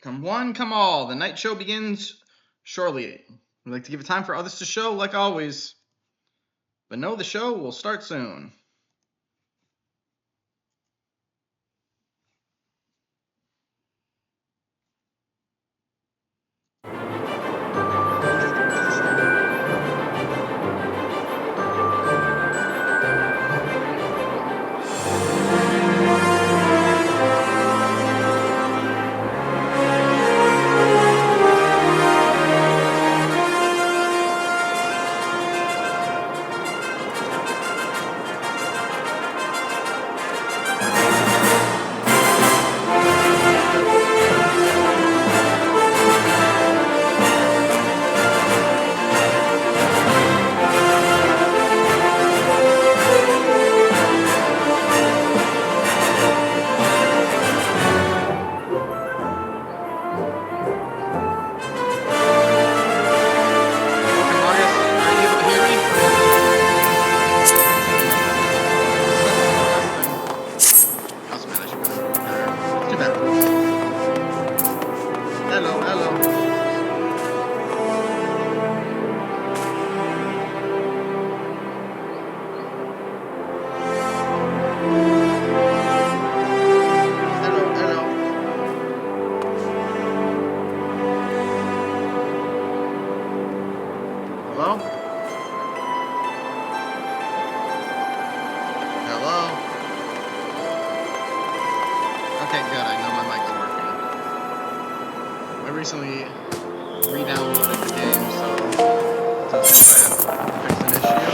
Come one, come all. The night show begins shortly. We'd like to give it time for others to show, like always. But no, the show will start soon. Okay, good. I know my mic's working. I recently re-downloaded the game, so since I have fixed an issue.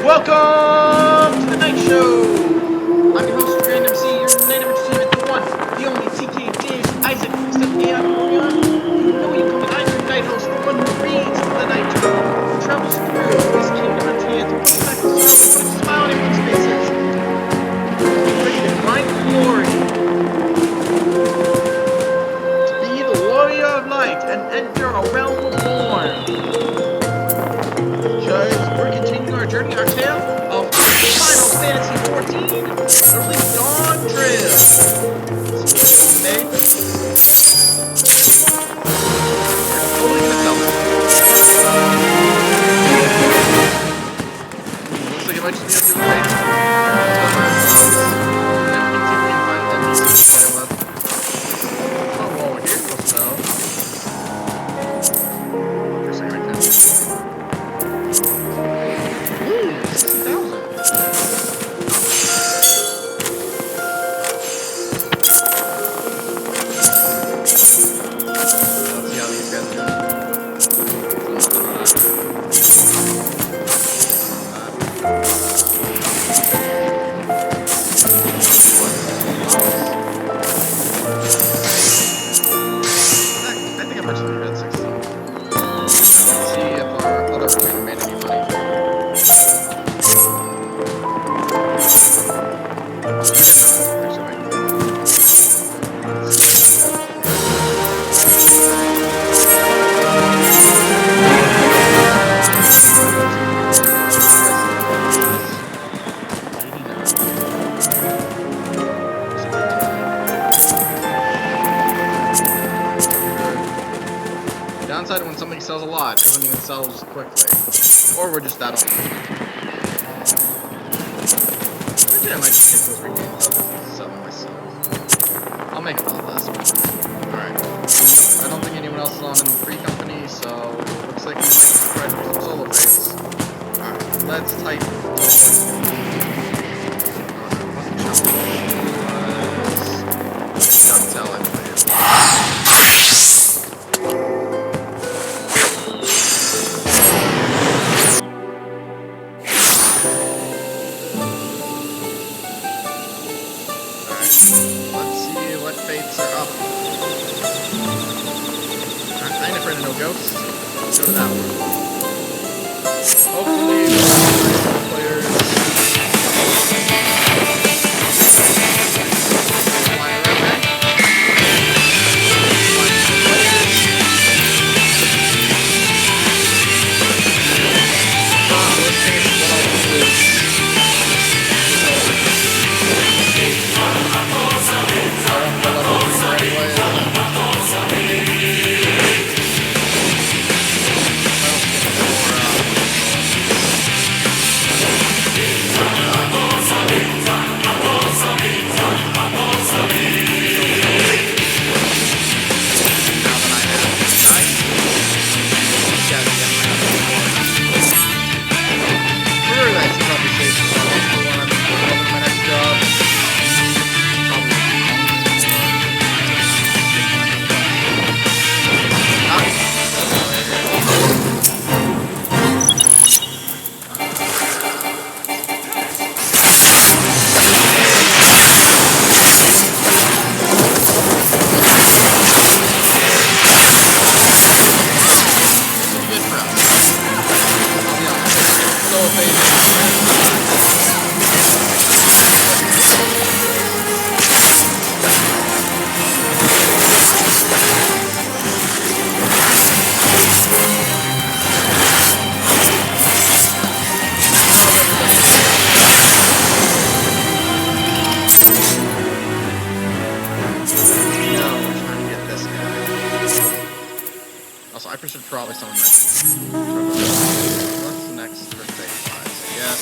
Welcome to the Night Show! I'm your host, Grand MC, your night entertainment, the one, the only TK James Isaac, Stephanie Abraham. You know you come, I'm your night host, the one who reads the night show, who travels through this kingdom and to protect the surroundings with a smile on everyone's faces. Ready to grind glory. To be the warrior of light and enter a realm of born. Because we're continuing our journey, our tale of Final Fantasy XIV, Early Dawn Trail. Okay? We're totally gonna tell them. Looks like it might just be up to the right. Downside when something sells a lot, it doesn't mean it sells quickly. Or we're just that old. Actually, I might just take those regains out and sell them myself. I'll make a lot less. Alright. I don't think anyone else is on in the free company, so looks like we might try to do some solo phase. Alright, let's type. Ghost. Go to that one. Hopefully, players. Fly around that. I should probably summon my... What's the next for phase 5? Yes.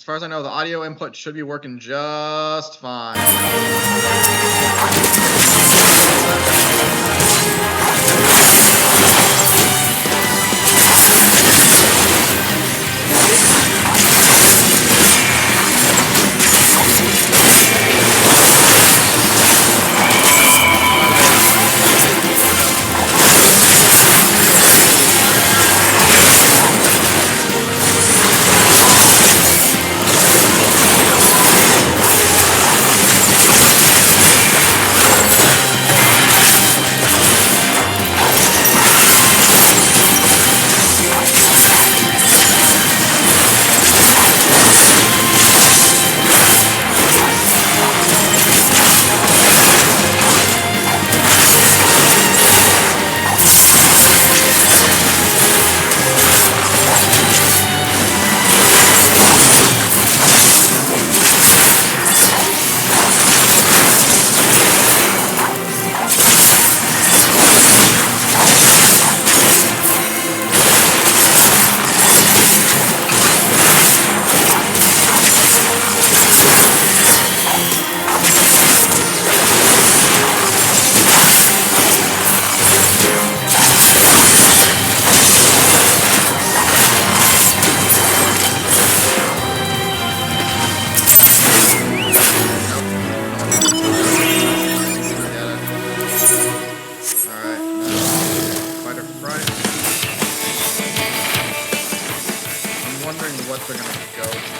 far as I know, the audio input should be working just fine. What they're gonna go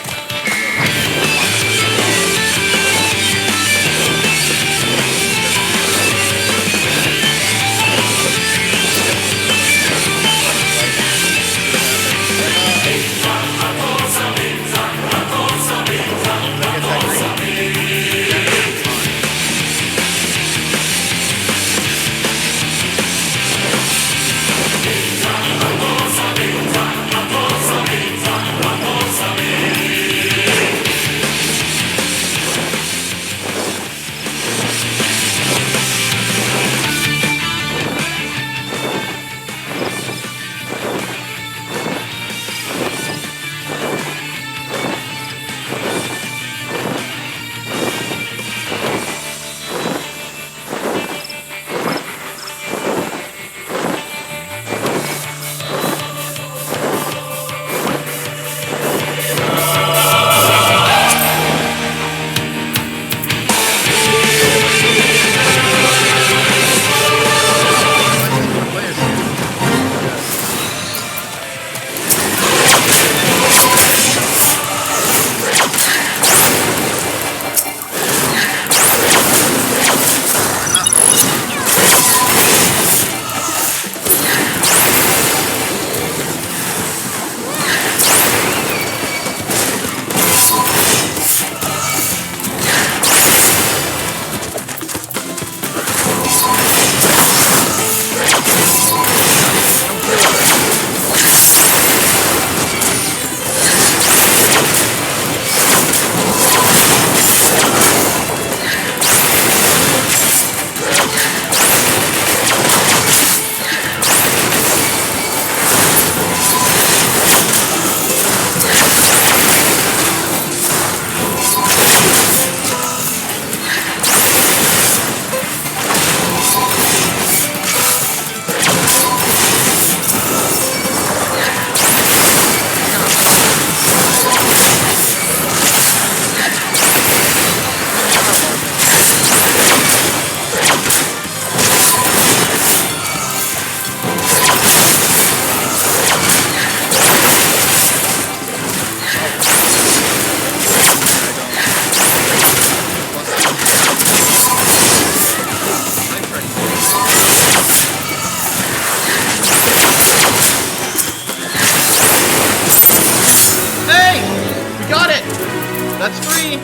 That's 3!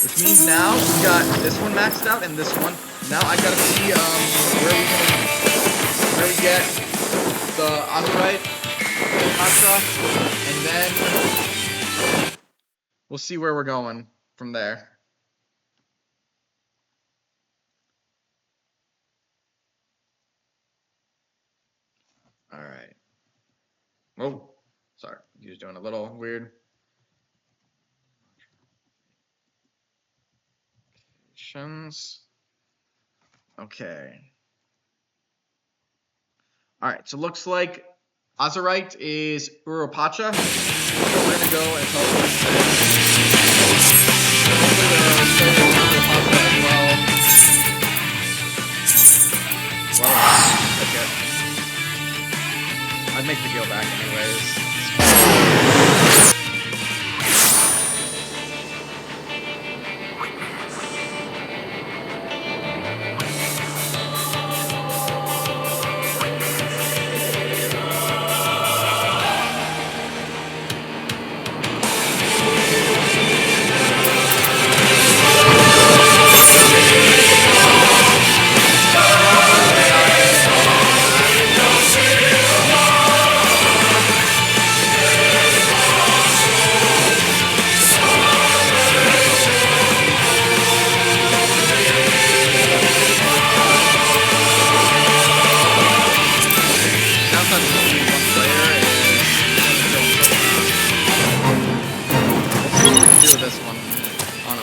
Which means now we got this one maxed out and this one. Now I gotta see where we get the Azurite Patra, and then we'll see where we're going from there. Alright. Oh, sorry. He's doing a little weird. Okay. Alright, so looks like Azurite is Urupacha. So we're gonna go and tell them I'd make the Gil back anyways.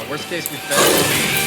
Worst case we fail.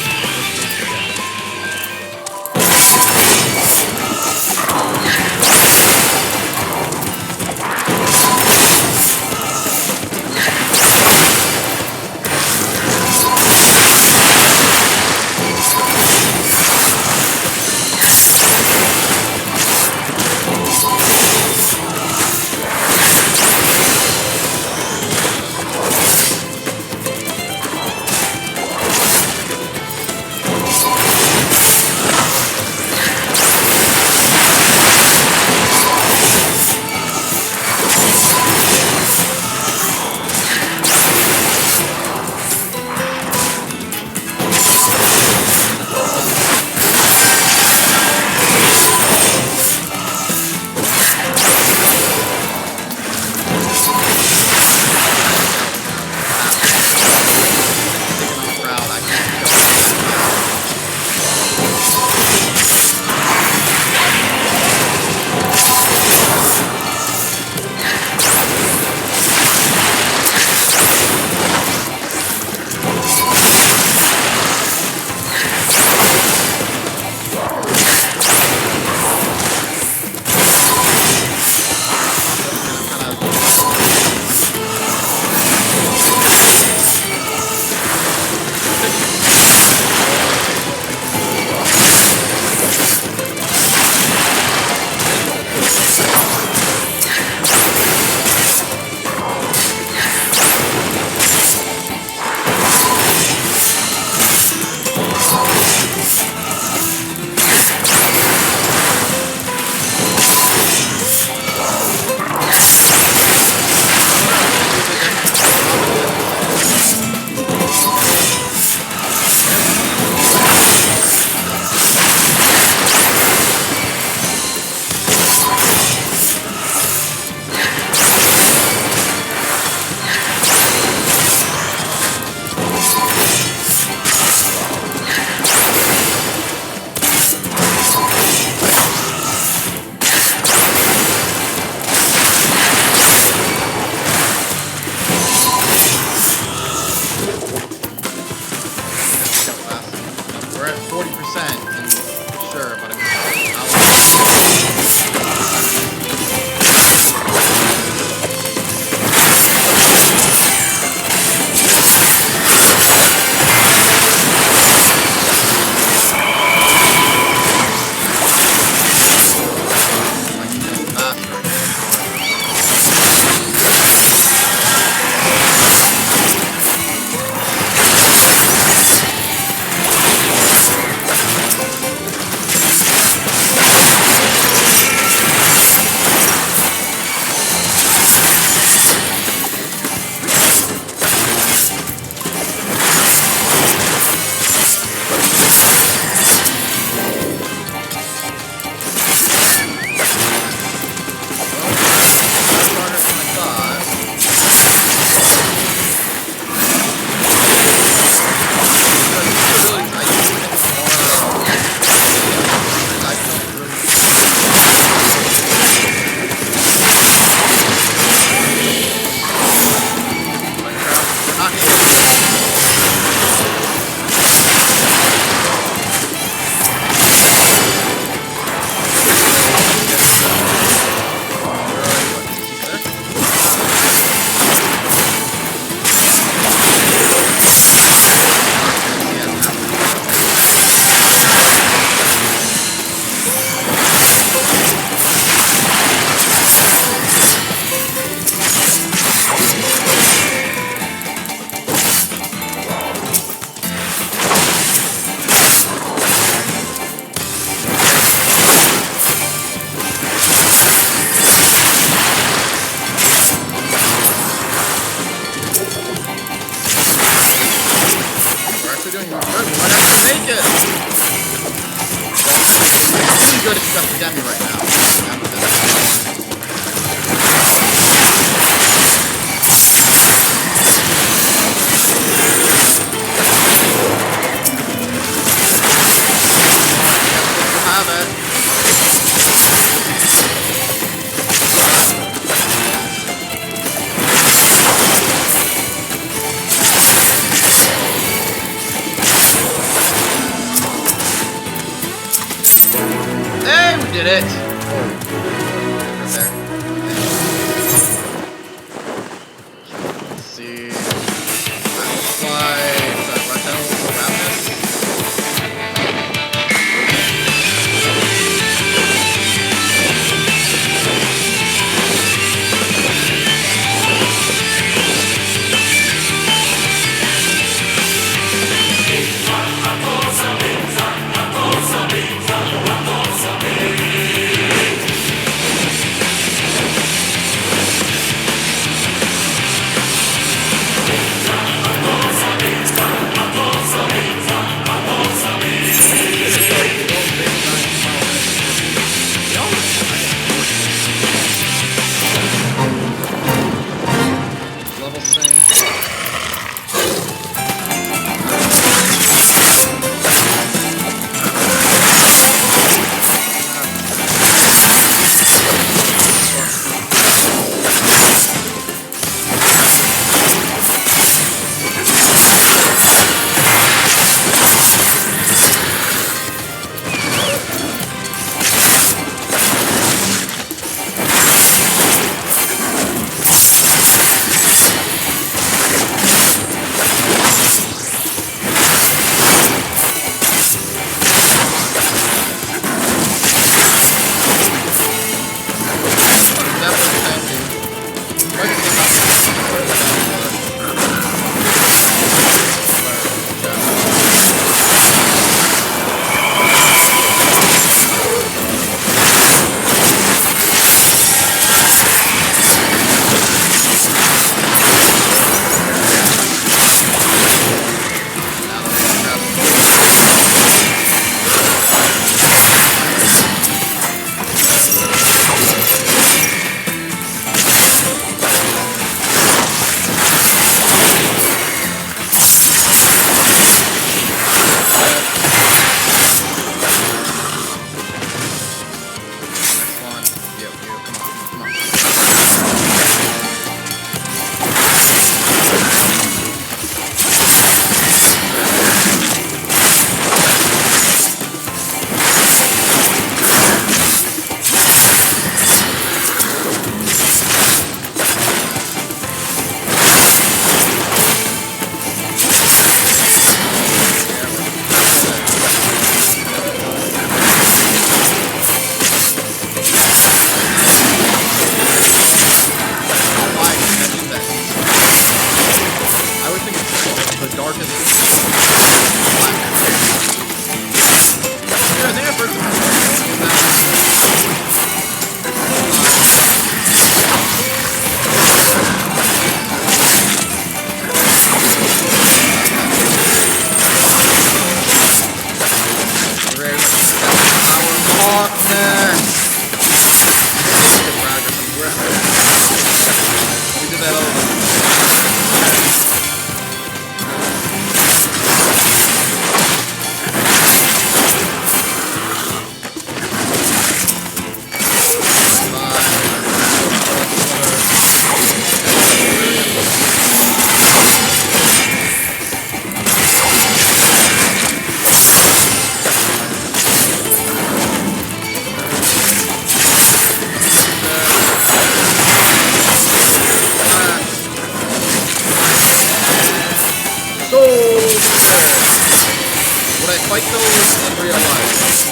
fight those in real life?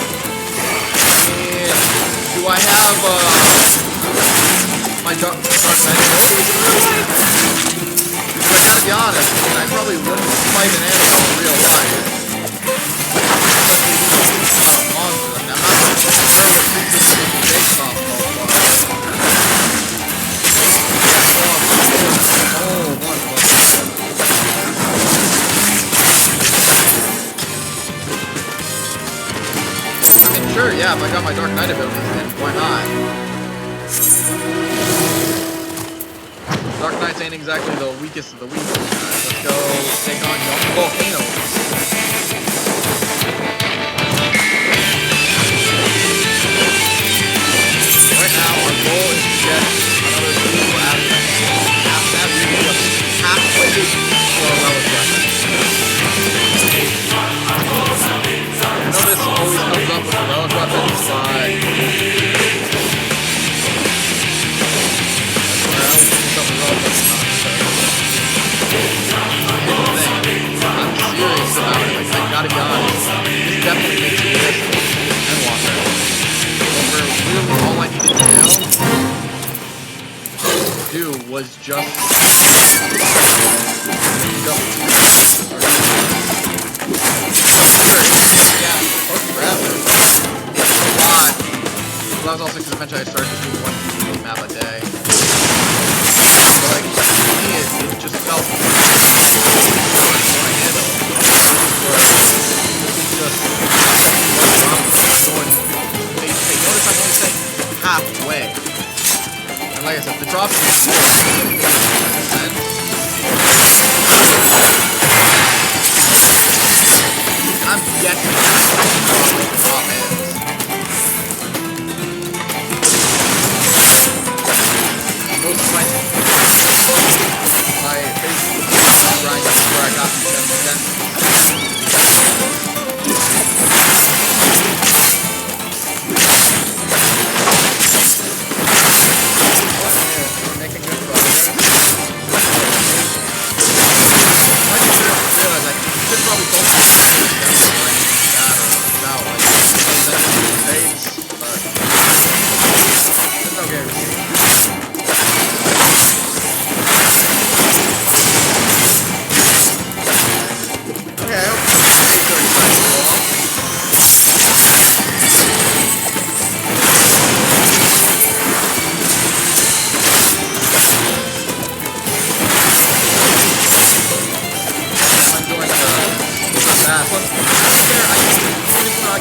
And do I have my Dark Knight abilities in real life? Because I gotta be honest, I probably wouldn't fight an animal in real life. Monster. I'm not sure what creatures are based off of. Sure, yeah, if I got my Dark Knight abilities, then why not? Dark Knights ain't exactly the weakest of the weak. Let's go take on young volcanoes. Right now, our goal is to get another blue halfway to our relic weapon. I know this always comes up with the relic weapons, I'm serious about it. Like, I gotta be honest. This definitely makes me miss Endwalker. Where really all I needed to do was just that was also because eventually I started just doing one map a day. So like, to me, it just felt more handle. Notice I'm only saying halfway. And like I said, the drop is I'm guessing that's what the drop is. Most of my basically grind is where I got these gems. Making good progress. I just realized I should probably go for it's okay.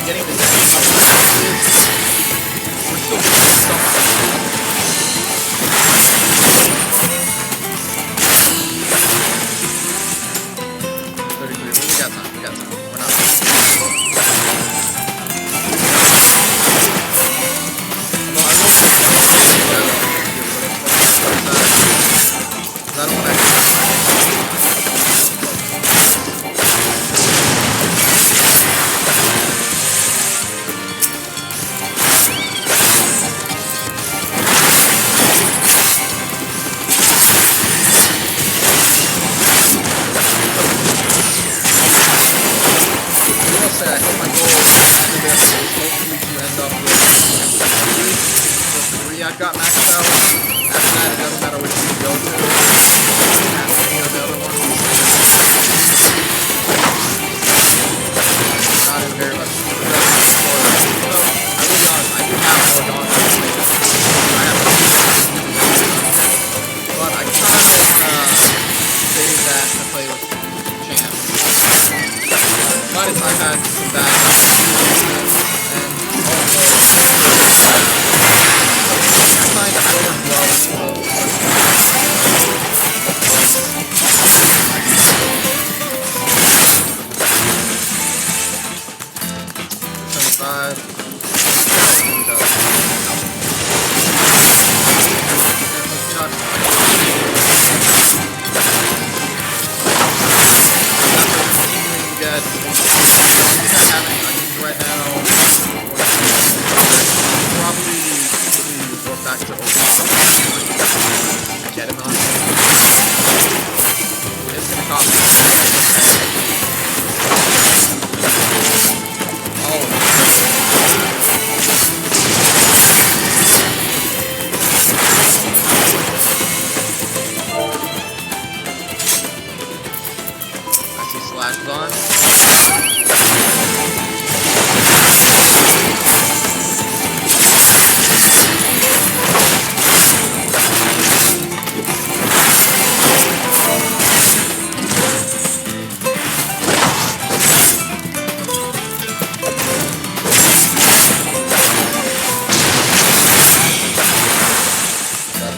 Getting the deck we're still getting stuff. 33, we got time, we're not. I don't want to I've got maxed out. After that, it doesn't matter which one you go to. Any of the other ones. Not in very much. I will be honest, I do have more daunting. I have but I kind of saved that to play with Chance. But I've had some bad times. And also, kind of overflow. 75. Right now, probably back to get him on. It's gonna cost me.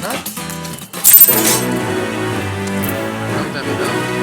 not? Don't let me know.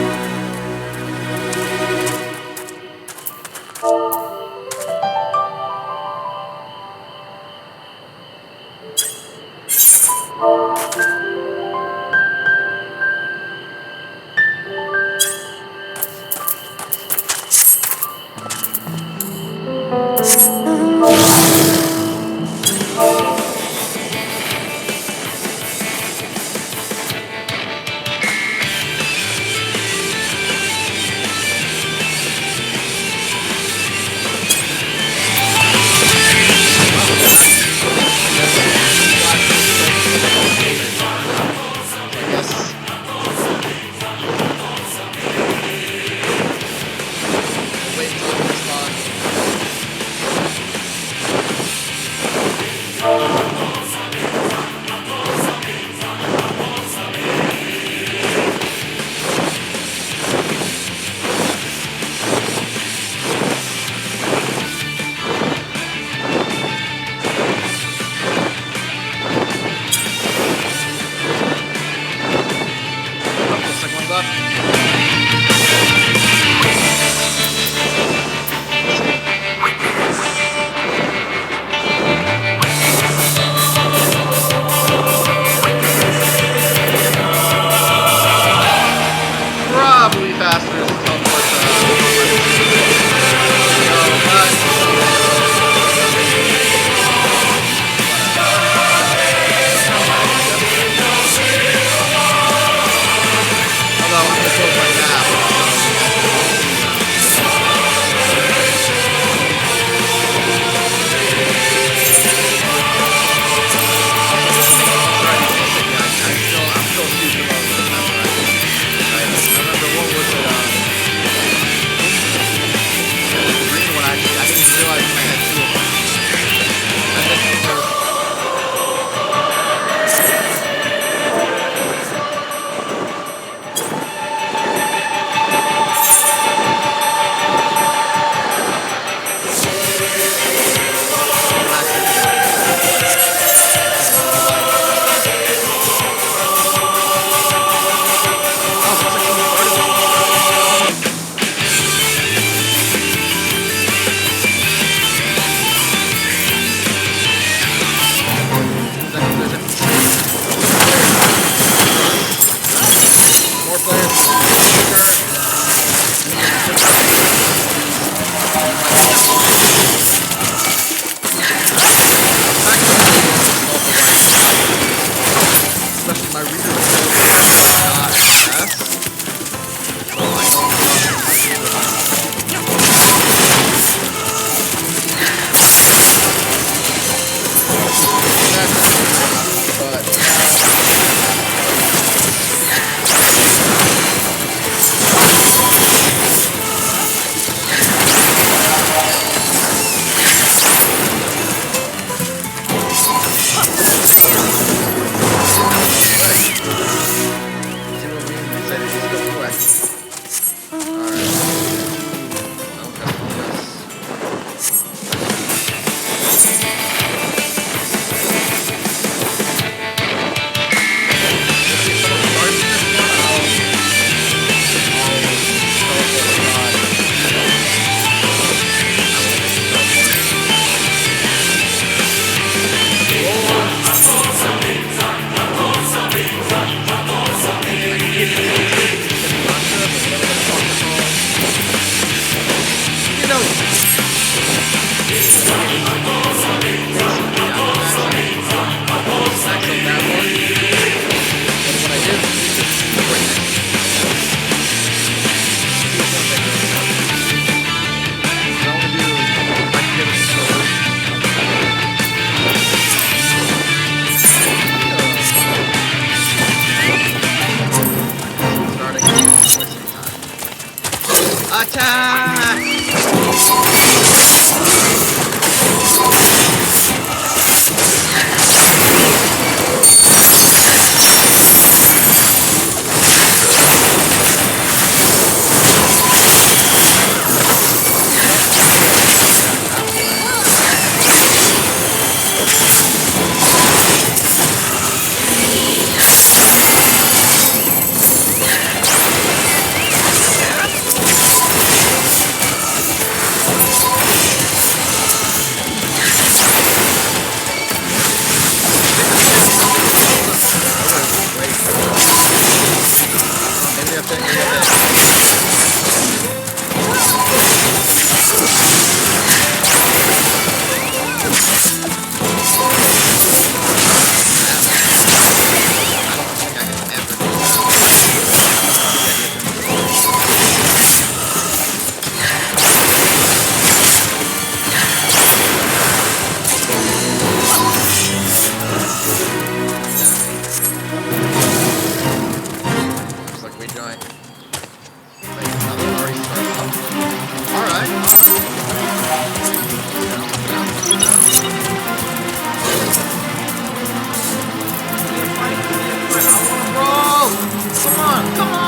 go! Come on! Come on!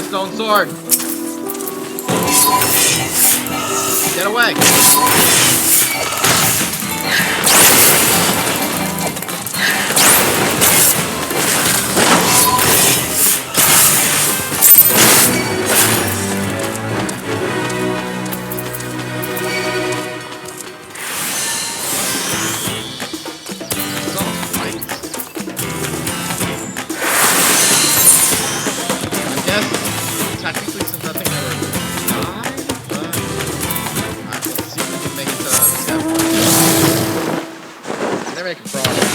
stone sword. Get away. Technically, since that thing never died, but let's see if we can make it to the step. They're making progress.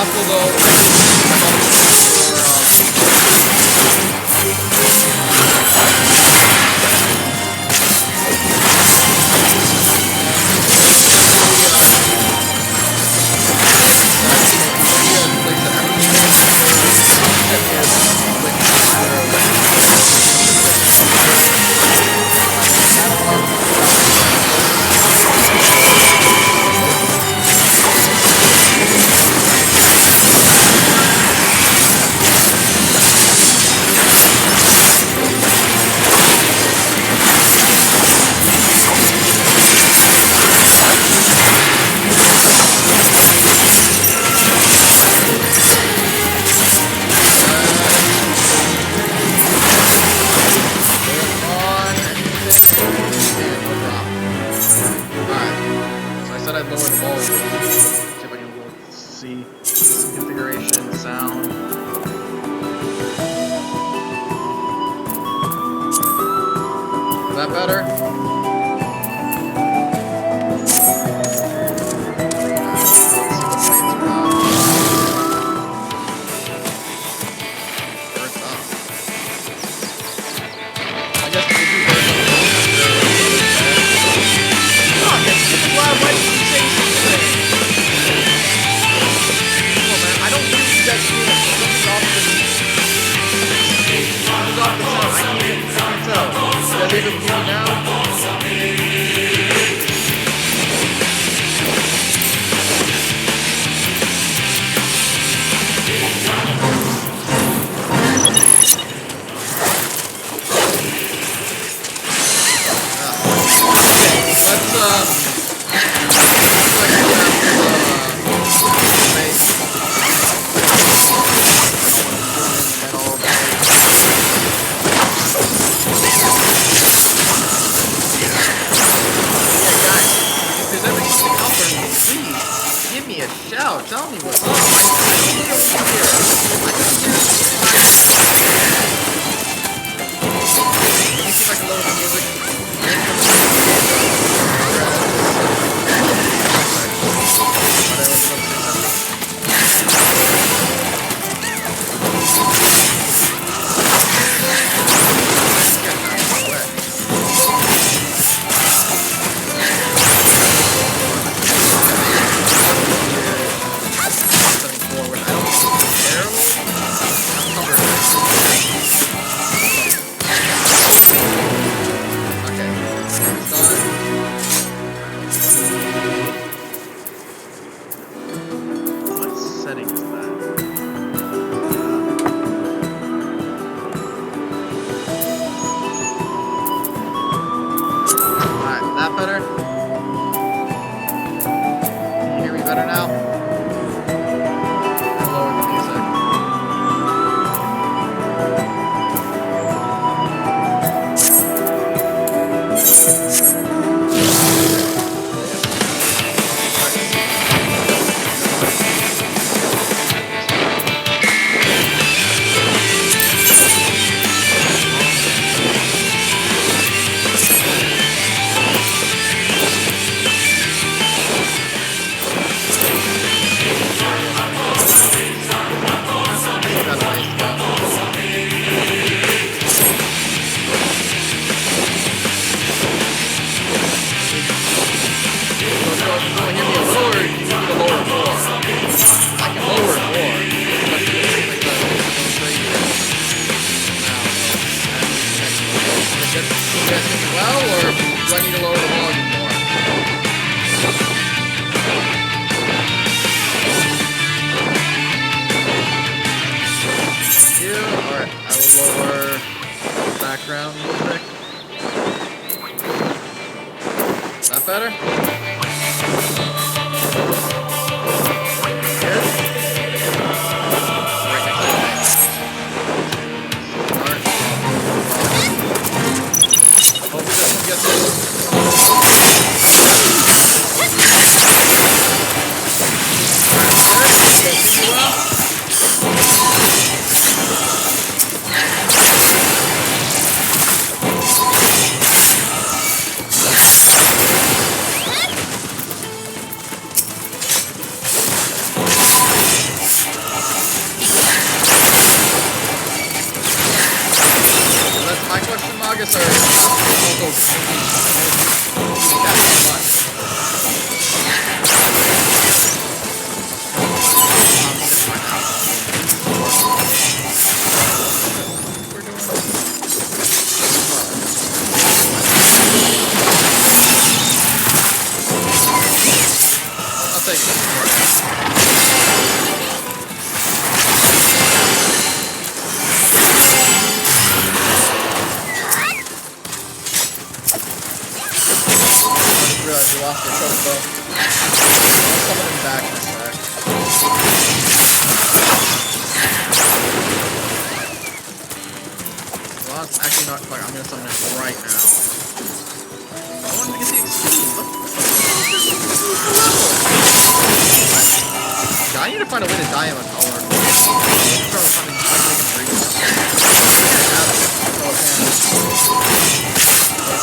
possible though. Better. Tell me what's up. I Let me see if I can load the music. Better? Can you hear me better now? I lowered the music. Background music. Is that better? Good? Right next to the mic. Alright. Hopefully this one gets I'll take it. Realize we lost our crossbow. I'll summon him back in a sec. Well, that's actually not quite. I'm gonna summon him right now. I wanted to get the XP. Yeah, I need to find a way to die him with power. Start finding making breach.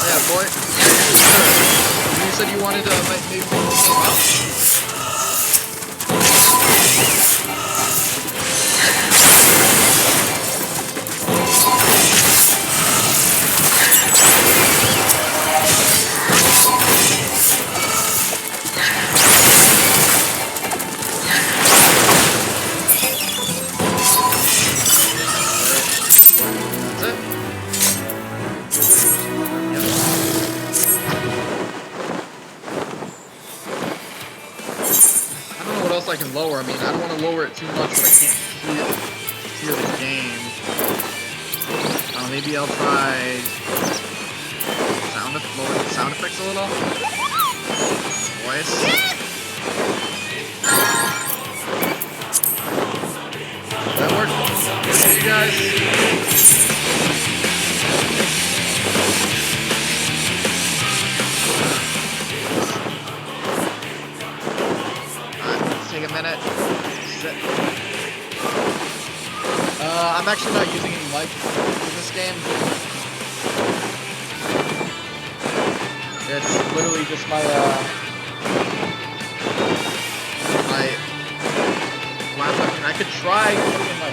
Yeah, boy. You said you wanted to maybe make this game up? I can lower. I mean, I don't want to lower it too much so I can't hear the game. Maybe I'll try lower the sound effects a little. Voice. Does that work? Good, you guys. Take a minute. Sit. I'm actually not using any mic in this game. It's literally just my laptop. And I could try putting in my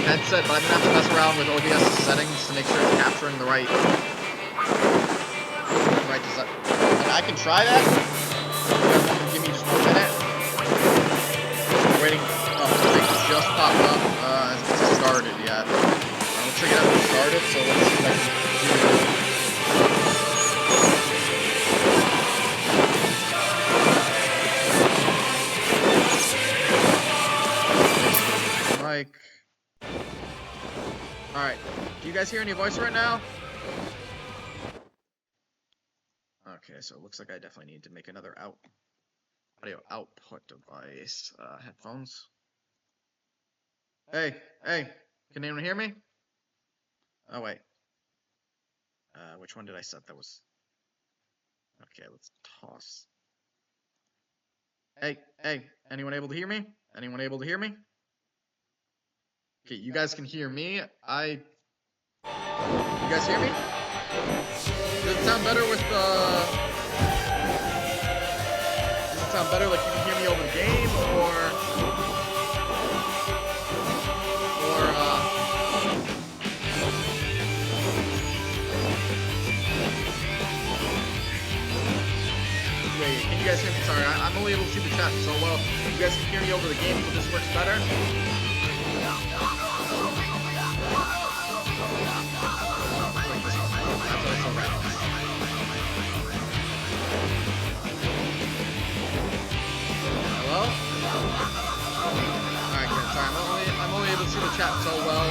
headset, but I'm gonna have to mess around with OBS settings to make sure it's capturing the right design. And I can try that. Give me just 1 minute. Waiting. Oh, the thing just popped up. It's started yet. Looks like it hasn't started, so let's see if I can do. Mike. Alright. Do you guys hear any voice right now? Okay, so it looks like I definitely need to make another audio output device. Headphones. Hey, can anyone hear me? Oh, wait. Which one did I set? That was... Okay, let's toss. Hey, anyone able to hear me? Anyone able to hear me? Okay, you guys can hear me. You guys hear me? Does it sound better with Does it sound better like you can hear me over the game, or wait, can you guys hear me? Sorry, I'm only able to see the chat so well. You guys can hear me over the game, so this works better. Hello? Alright, good. Sorry, I'm only able to see the chat so well.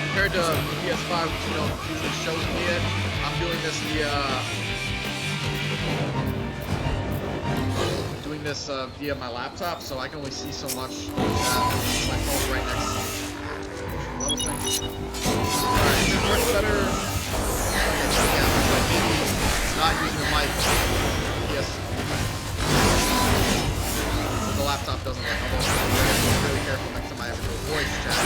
Compared to PS5, which usually shows me it. I'm doing this via my laptop, so I can only see so much. My phone's right next to me. Alright, this works better. Yeah, maybe not using the mic. Yes. The laptop doesn't work. Although I'm really careful next time I have to do a voice chat.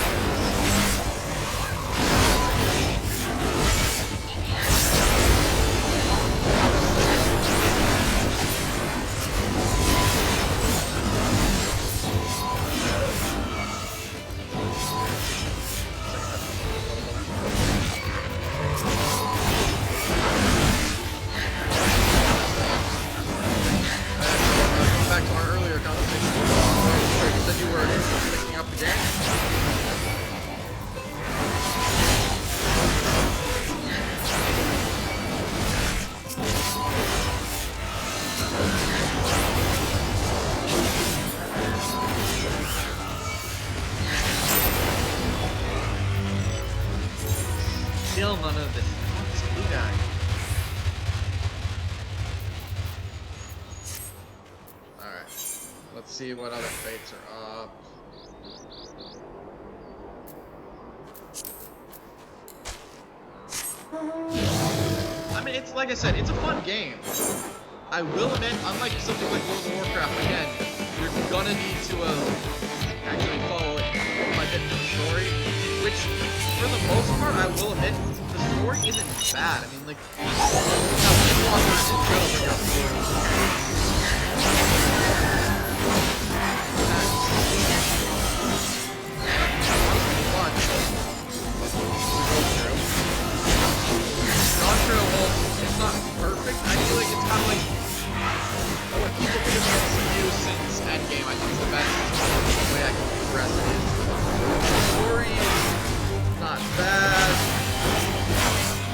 see what other fates are up. I mean, it's like I said, it's a fun game. I will admit, unlike something like World of Warcraft, again, you're gonna need to actually follow it by bit of the story, which, for the most part, I will admit, the story isn't bad. I mean, like, it's not perfect. I feel like it's kind of like what people think of MCU since Endgame. I think it's the best way I can express it. The story is not bad.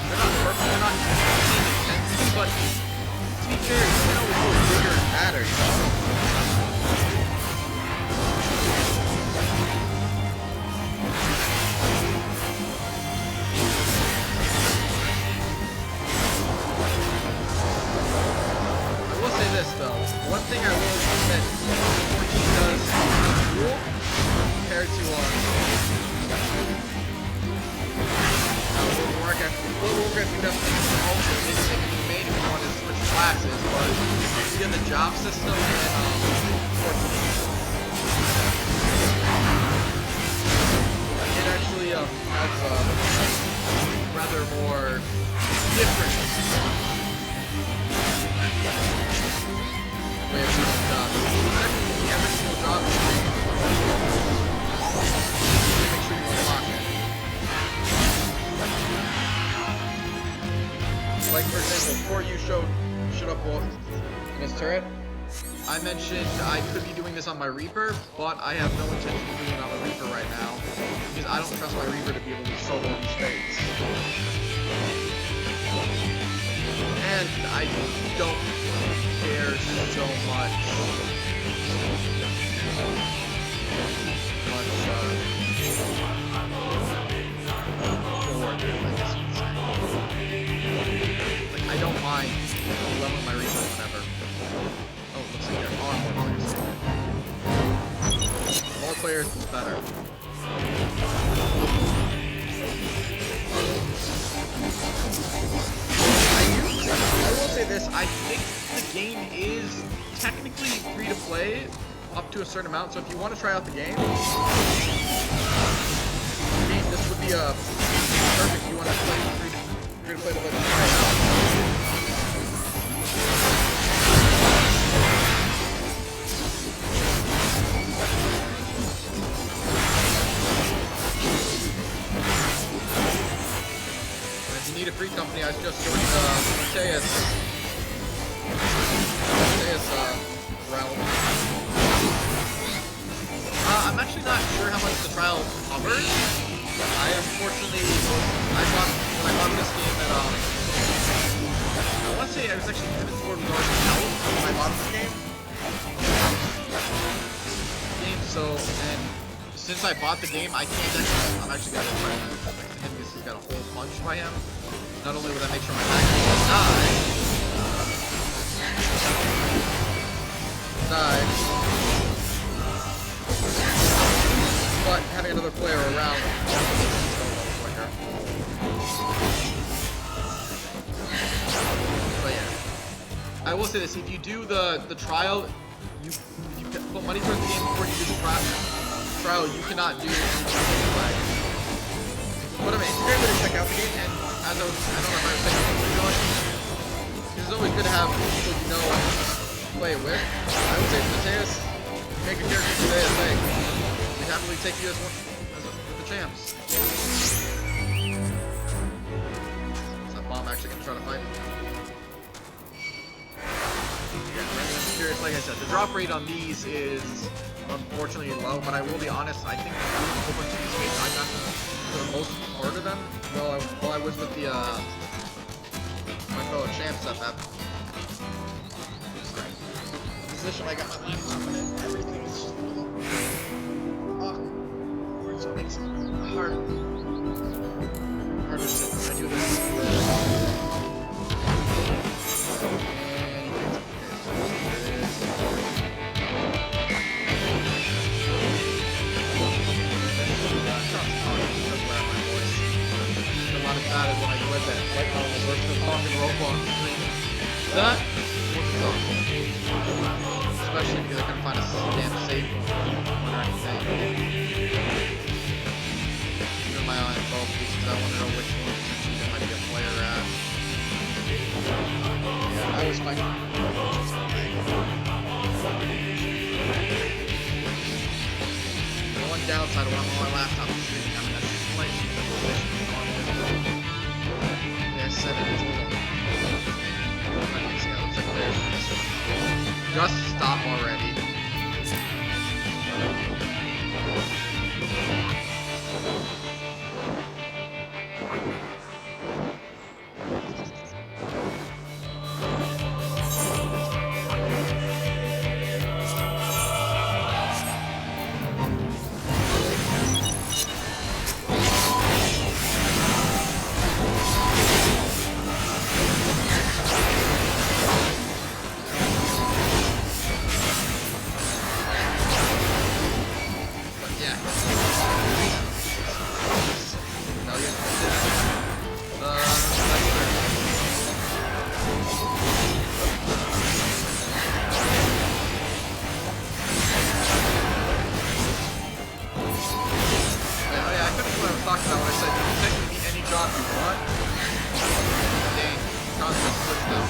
They're not perfect. They're not intense, but to be fair, you can always go bigger and badder. One thing I will admit, 14 does rule compared to World of Warcraft. World of Warcraft, you definitely also did take a new main if you wanted to switch classes, but you get the job system and 14. It actually has rather more different way of doing jobs. Every single job is make sure you unlock it. Like for example, before you showed up in this turret, I mentioned I could be doing this on my Reaper, but I have no intention of doing it on the Reaper right now, because I don't trust my Reaper to be able to solo these fates. And I don't care so much like, I don't mind leveling my Reaper whenever. Oh, it looks like there are more players. More players is better. I will say this, I think the game is technically free to play up to a certain amount, so if you want to try out the game, this would be perfect if you want to play free to play the Legend right now. Need a free company. I just joined Mateus realm. I'm actually not sure how much the trial covers. I unfortunately when I bought this game at I want to say I was actually headed toward North Health when I bought this game. And since I bought the game, I can't actually. I'm actually gonna try to him because he's got a whole punch by him. Not only would that make sure my back die, but having another player around makes it go a little quicker. But yeah, I will say this: if you do the trial, you put money towards the game before you do the trial. You cannot do play. But I mean, it's a great way to check out the game, and as I don't know if I was saying before, it's always good to have people you know to play it with. I would say Mateus, make a character today as they happily take you as the champs. Is that bomb actually gonna try to fight? Yeah, curious. Like I said, the drop rate on these is unfortunately low, but I will be honest, I think a whole bunch of these games I got for the most part of them while I was with the my fellow champs at that position. I got my laptop and everything is just awkward, so it makes it hard to sit when I do this. that wasn't done. Especially because I couldn't find a damn safe one or anything. Keeping my eye on both these because I want to know which one there might be a player at. Yeah, I was my. The one downside when I'm on my laptop streaming, I'm in a slightly different position than normal. Yeah, I said it. It's a little. Just stop already.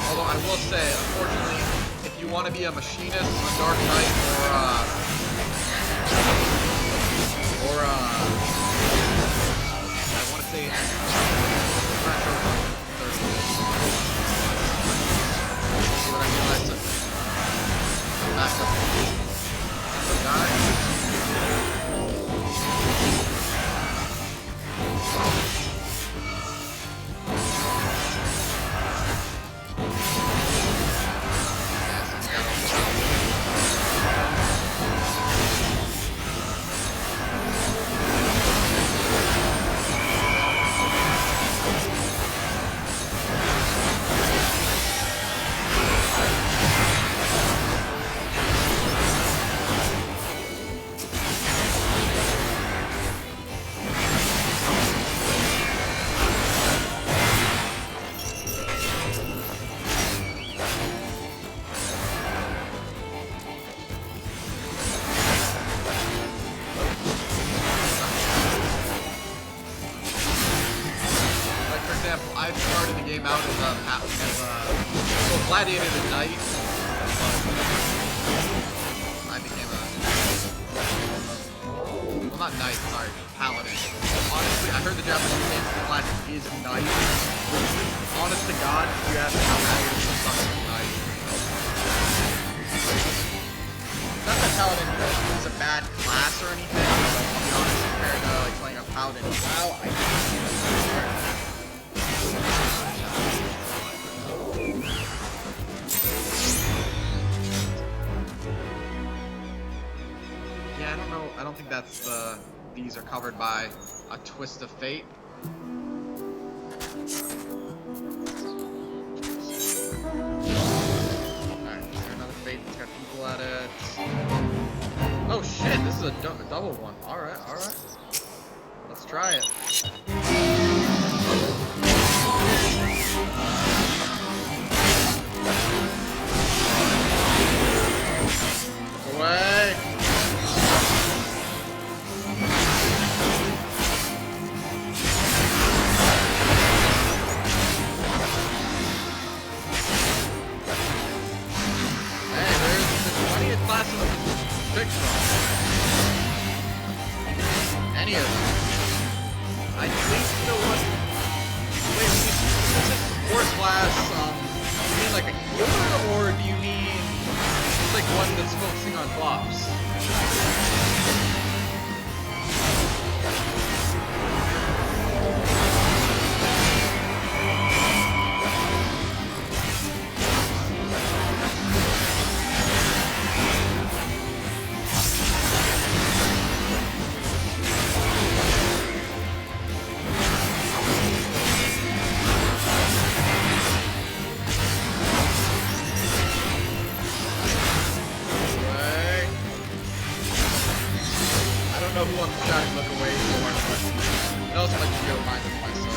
Although I will say, unfortunately, if you want to be a machinist, a Dark Knight, I want to say, see what I realized it. Back up. I started the game out as a gladiator the knight, but I became a well, not knight, sorry, paladin. Honestly, I heard the Japanese name for the class is knight. Honest to God, if you ask me how many years I'm stuck with knight. Not that paladin is a bad class or anything. I'll be honest, compared to like playing a paladin. Wow, I yeah, I don't think that's these are covered by a twist of fate. Alright, is there another fate that's got people at it? Oh shit, this is a double one. Alright. Let's try it. Away! Hey, there's the 20th class of the picture. Any of them. I think the one. Wait, is this fourth class, you mean like a healer, or do you mean like one that's focusing on buffs? I don't know who I'm trying to look away for, but it also might just be a reminder of myself.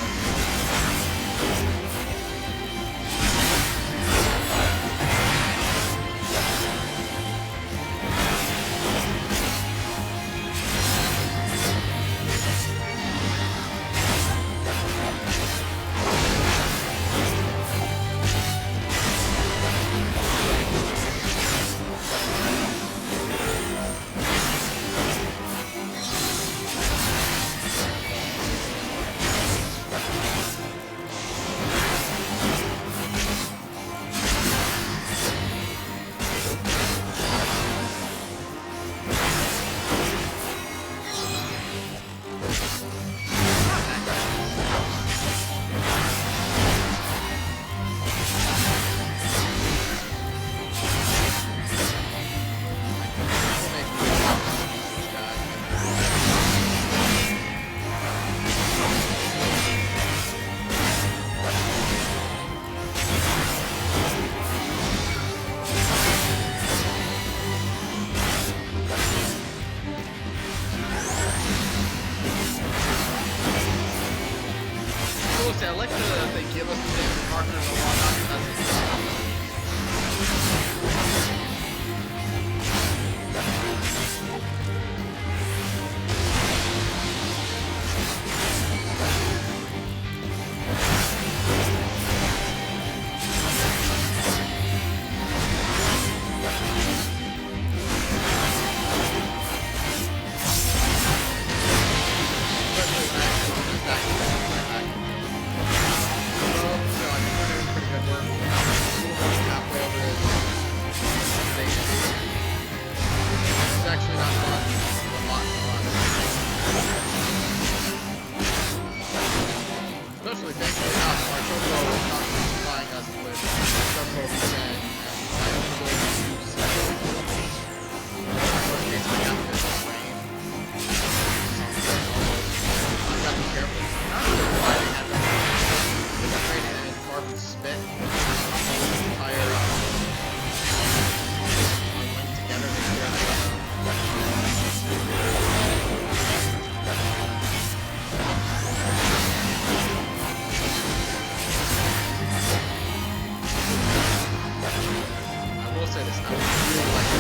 say this. I would really like to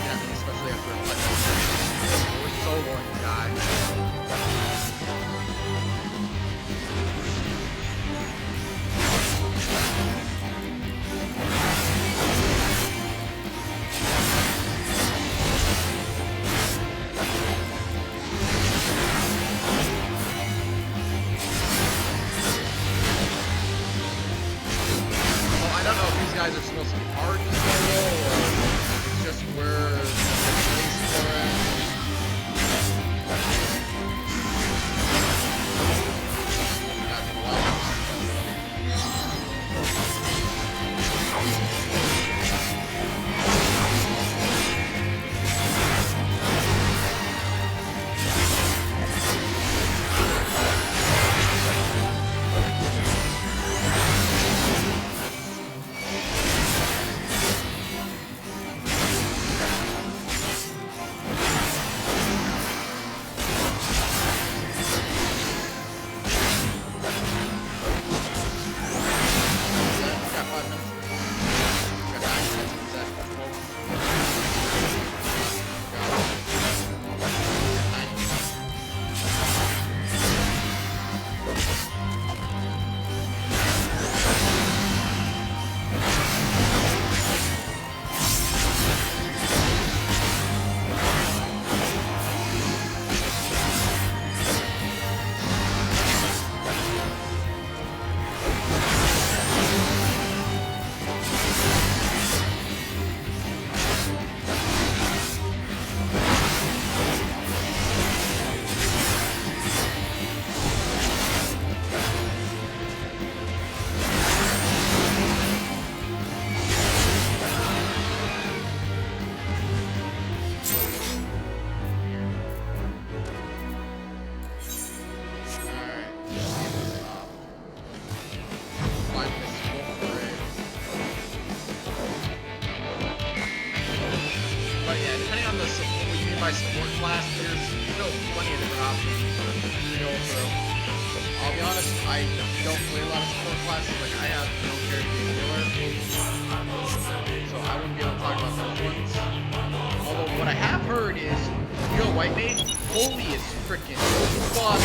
yeah, especially after a fight. We're soloing the guy. Guys are supposed to be hard to solo, or it's just where the place for it. By support class, there's still plenty of different options to go through. I'll be honest, I don't play a lot of support classes. Like, I have no carry being healer, so I wouldn't be able to talk about those ones. Although, what I have heard is, you know, White Mage, holy is freaking fun.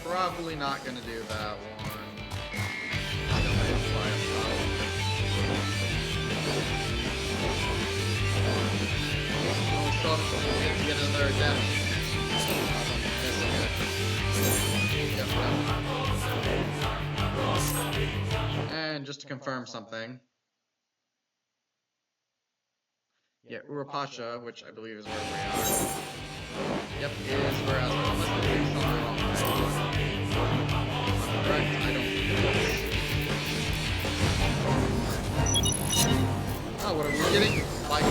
Probably not gonna do that one. I don't know if I am. Get another death. And just to confirm something. Yeah, Urapasha, which I believe is where we are. Yep, is where I was going. Unless we're doing something wrong. Correct, I don't think it is. Oh, what are we getting? Like,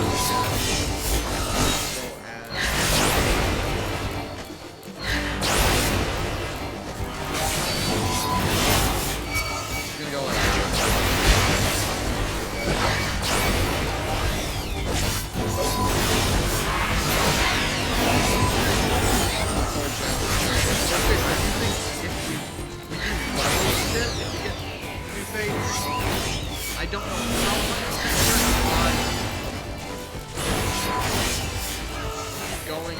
I don't know how much going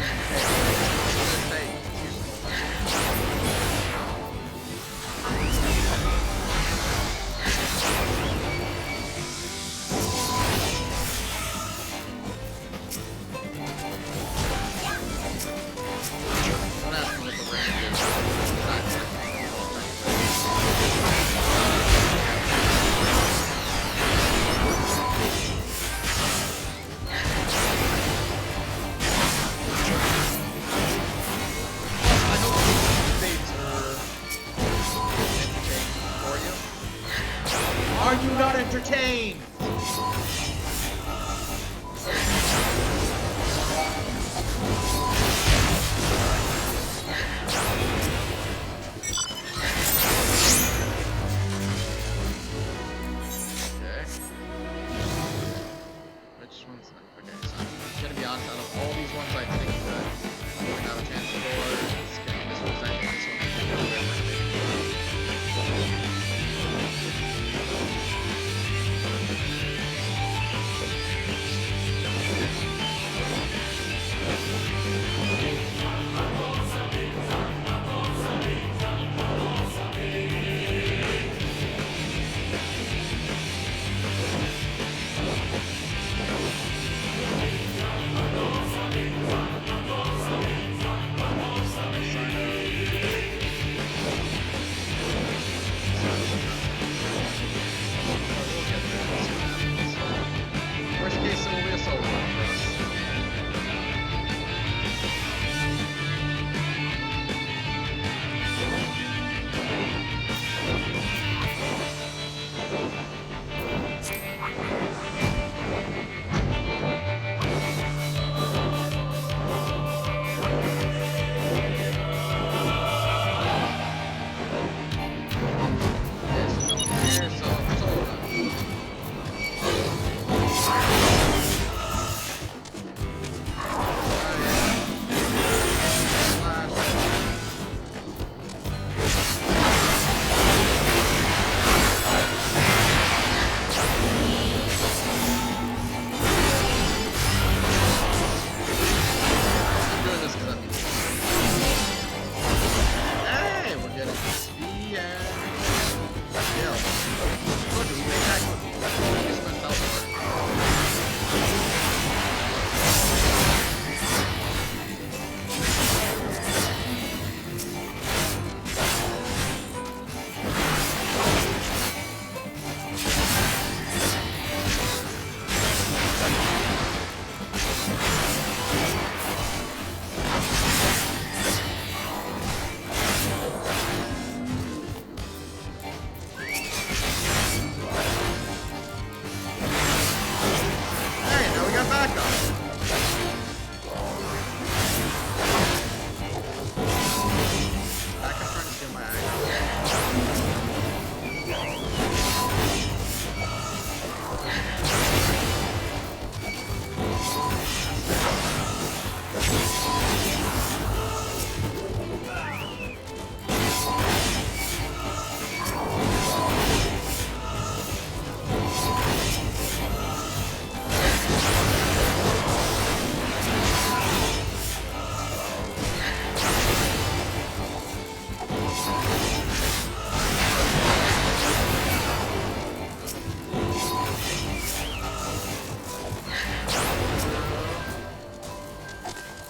chains. Okay. Which one's not? Okay, so I'm gonna be honest, out of all these ones, I think that I'm gonna have a chance for is gonna be this one, 'cause I think this one's gonna be a little bit. Worst case, it will be a solo run for us. Okay, so no one here, so solo run. I'm doing this because I'm easy. Hey, we're getting speed and skill. Look, we made that cookie. We spent teleport. Hey, now we got backup. Backup's trying to steal my aggro.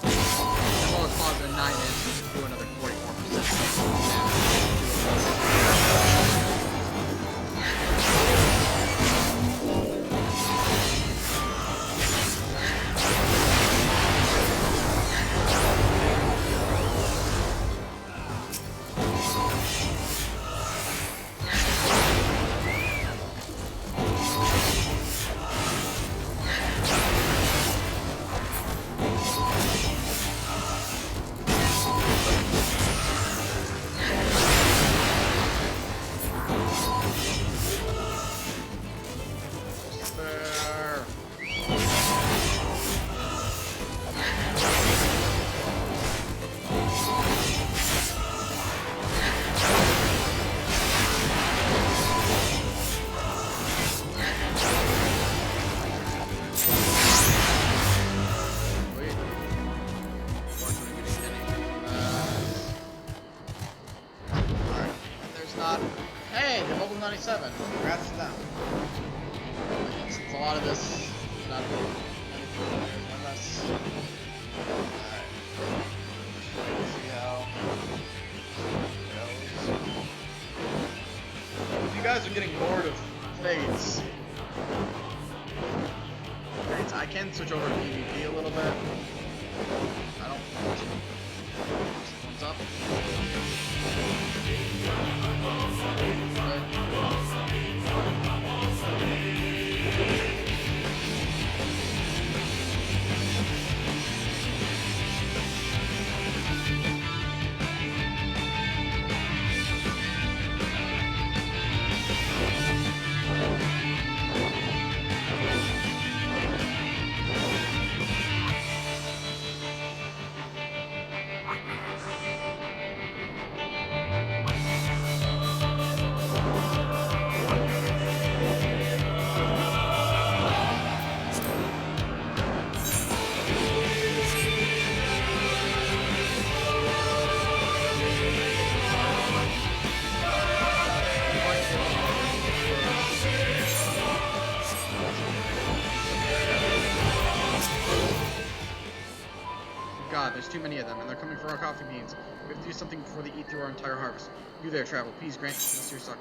As well as pause in 9 minutes, we can do another 44%. There. Wait. Unfortunately, we didn't get anything. Alright. There's not. Hey, the level 97. Congrats to them. Since a lot of this is not really anything unless. Alright. Let's see how it goes. If you guys are getting bored of Fates, I can switch over to PvP a little bit. I don't. What's up? Good. too many of them, and they're coming for our coffee beans. We have to do something before they eat through our entire harvest. You there, Travel. Please grant us your succor.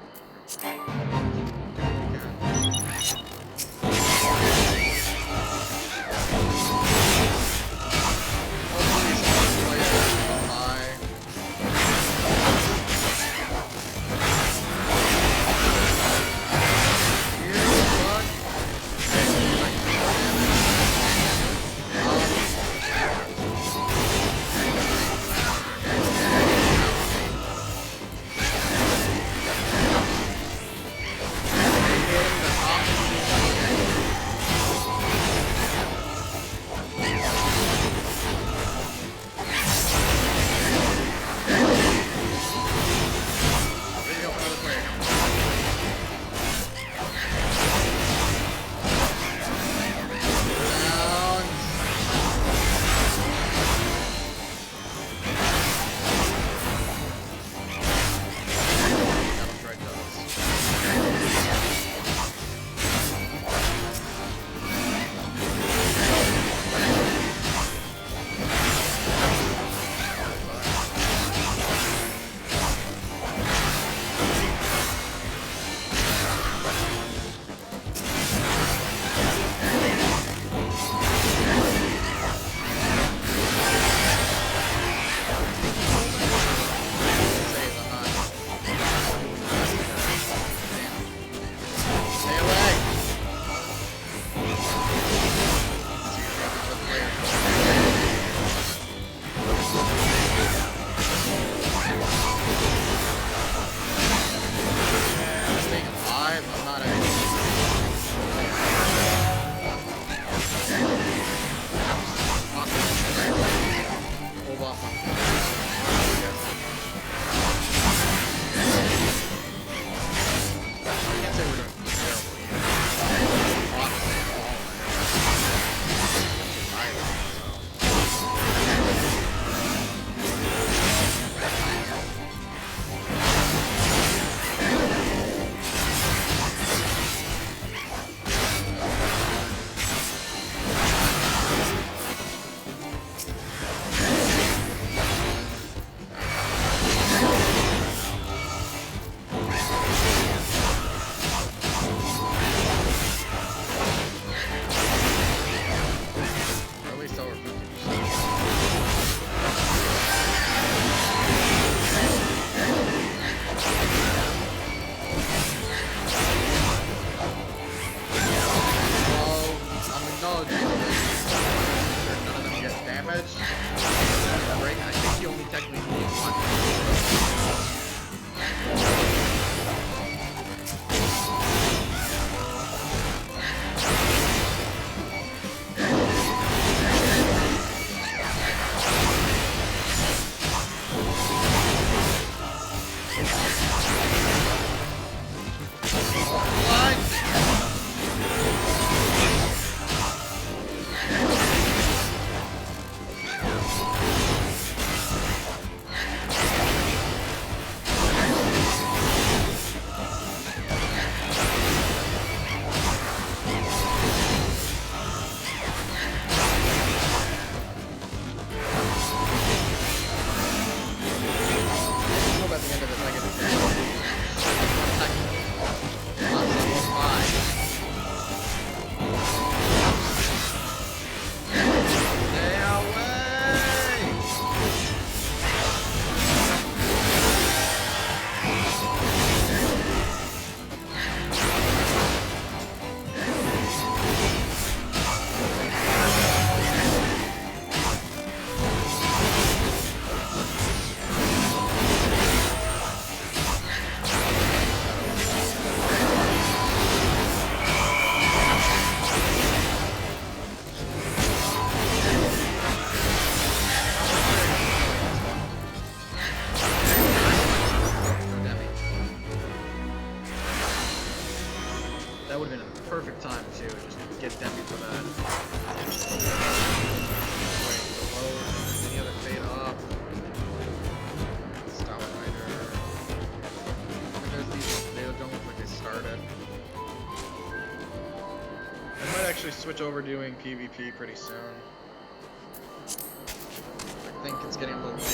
perfect time to just get them for that. Wait, below, any other fade up. Stout Rider. And there's these, they don't look like they started. I might actually switch over doing PvP pretty soon. I think it's getting a little late.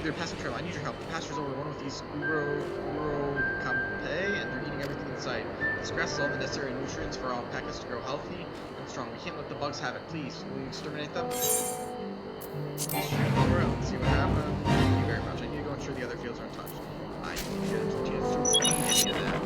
Dear Pastor Trail, I need your help. The pasture's overrun with these Campe, and they're eating everything in sight. This grass has all the necessary nutrients for our alpacas to grow healthy and strong. We can't let the bugs have it. Please, will you exterminate them? Around, see what happens. Thank you very much. I need to go ensure the other fields are untouched. I need to get a chance to read any of that.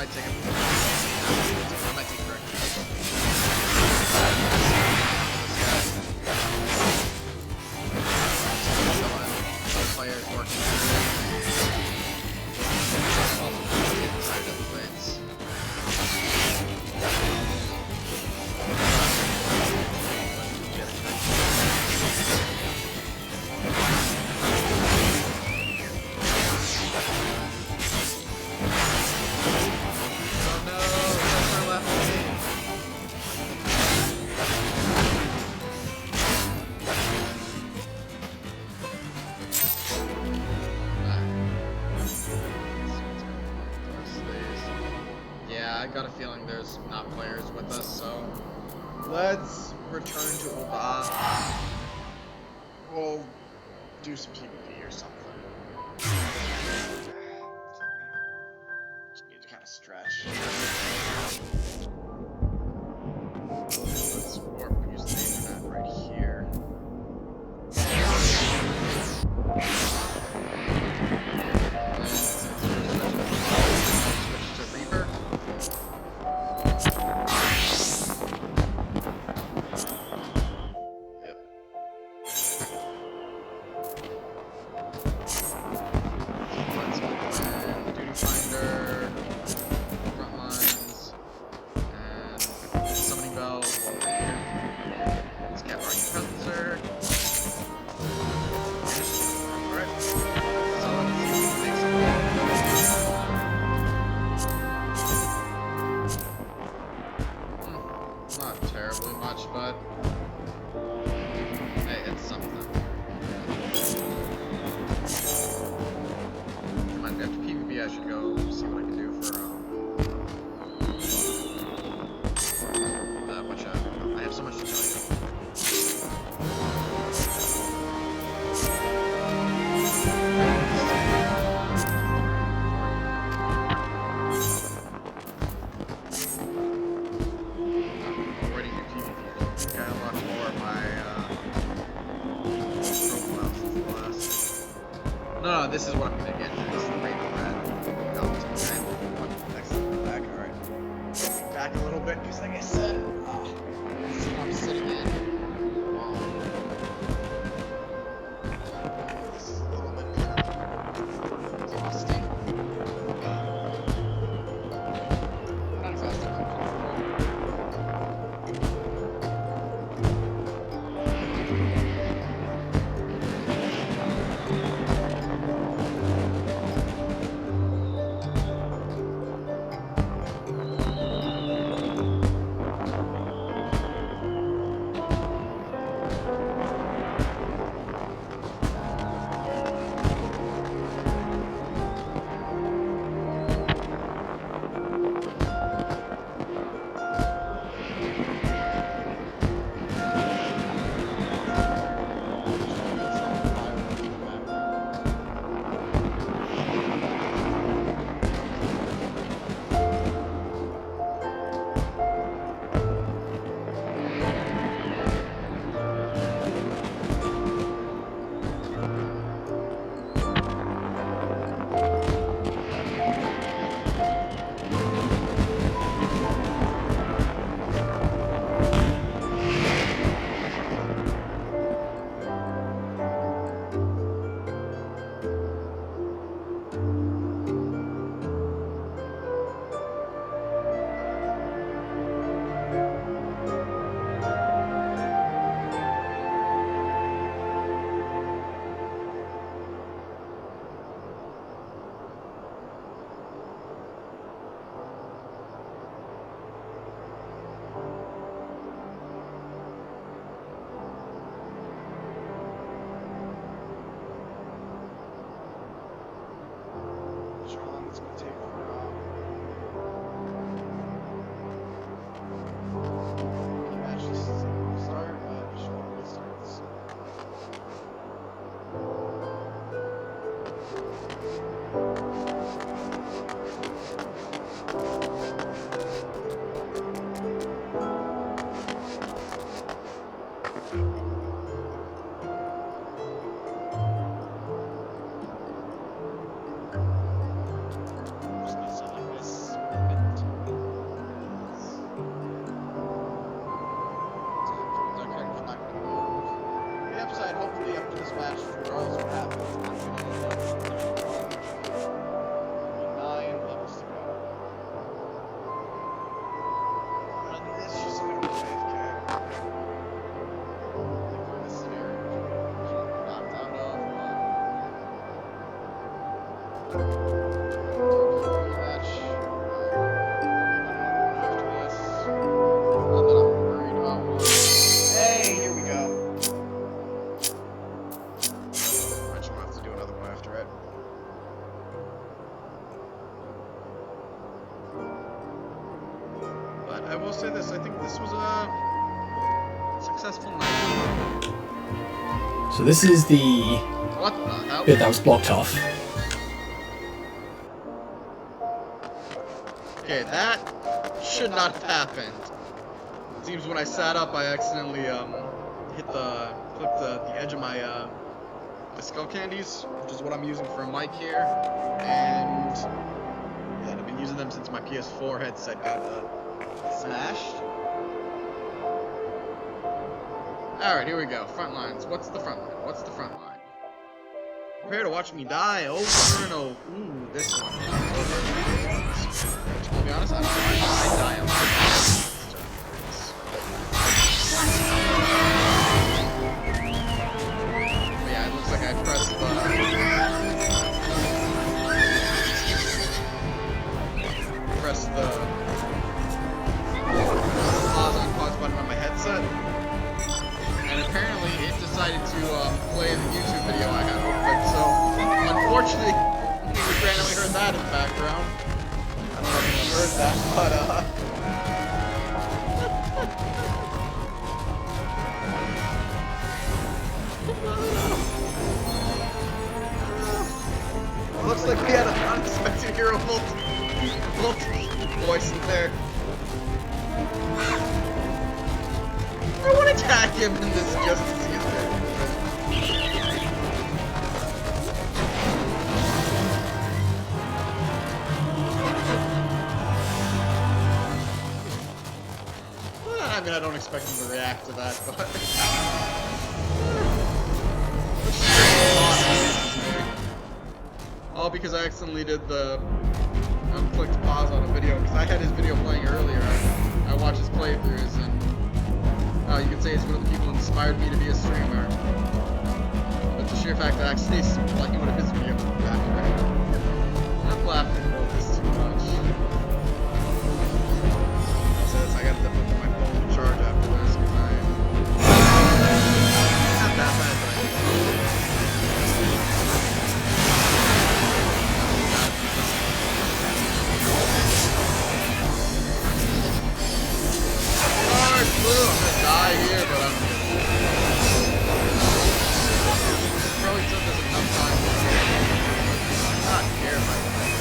might take it. I might take correct. Players working. Inside of the blades. I got a feeling there's not players with us, so let's return to Oba. We'll do some PvP or something. Just need to kind of stretch. Let's warp and use the internet right here. Switch to Reaper. But hey, it's something. Remind me, after PvP I should go see what I can do for which I have so much to tell you. No, this is what I'm gonna get. This is the rainbow red. Excellent. Back. Alright. Back a little bit, because like I said, this is what I'm sitting in. This is a little bit exhausting. Not exhausting, but comfortable. I will say this. I think this was a successful night. So this is the What the hell? bit that was blocked off. Okay, that should not have happened. It seems when I sat up, I accidentally clipped the edge of my skull candies, which is what I'm using for a mic here, and yeah, I've been using them since my PS4 headset got smashed. All right, here we go. Front lines. What's the front line? What's the front line? Prepare to watch me die over and over. Ooh, this one. I'll be honest, I don't know why I die a lot. Yeah, it looks like I pressed the pause button on my headset, and apparently it decided to play the YouTube video I had open. So unfortunately, we randomly heard that in the background. I don't know if you heard that, but it looks like we had an unexpected hero multi voice in there. I want to attack him in this just to see his head. I mean, I don't expect him to react to that, but... All because I accidentally did the clicked pause on a video, because I had his video playing earlier. I watched his playthroughs, and you could say he's one of the people who inspired me to be a streamer. But the sheer fact that I actually playing one of his videos, I'm laughing about this too much. So I gotta definitely put my phone in charge after this, because I'm not that bad, but I I'm gonna die here, but I'm probably took us enough time to not care if I die.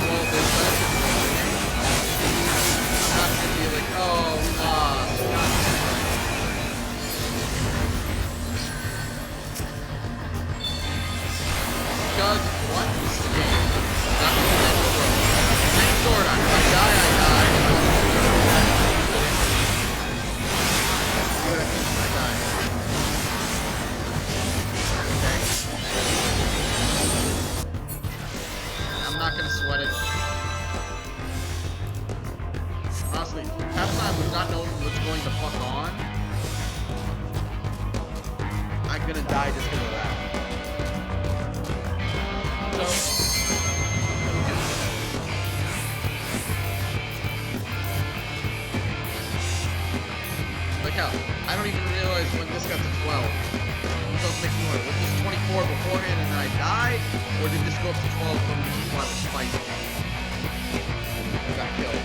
Well, there's benefit to it. I'm not gonna be like, oh, we lost. Because what is the game? Not gonna get the road. Same sword on. If I die, I die. I'm not gonna sweat it. Honestly, half the time with not knowing what's going to fuck on, I'm gonna die just because of that. So, like hell, I don't even realize when this got to 12. So it's making noise. Was this 24 beforehand and then I died? Or did this go up to 12 from the people I was fighting? I got killed.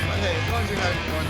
But hey, as long as you're having fun,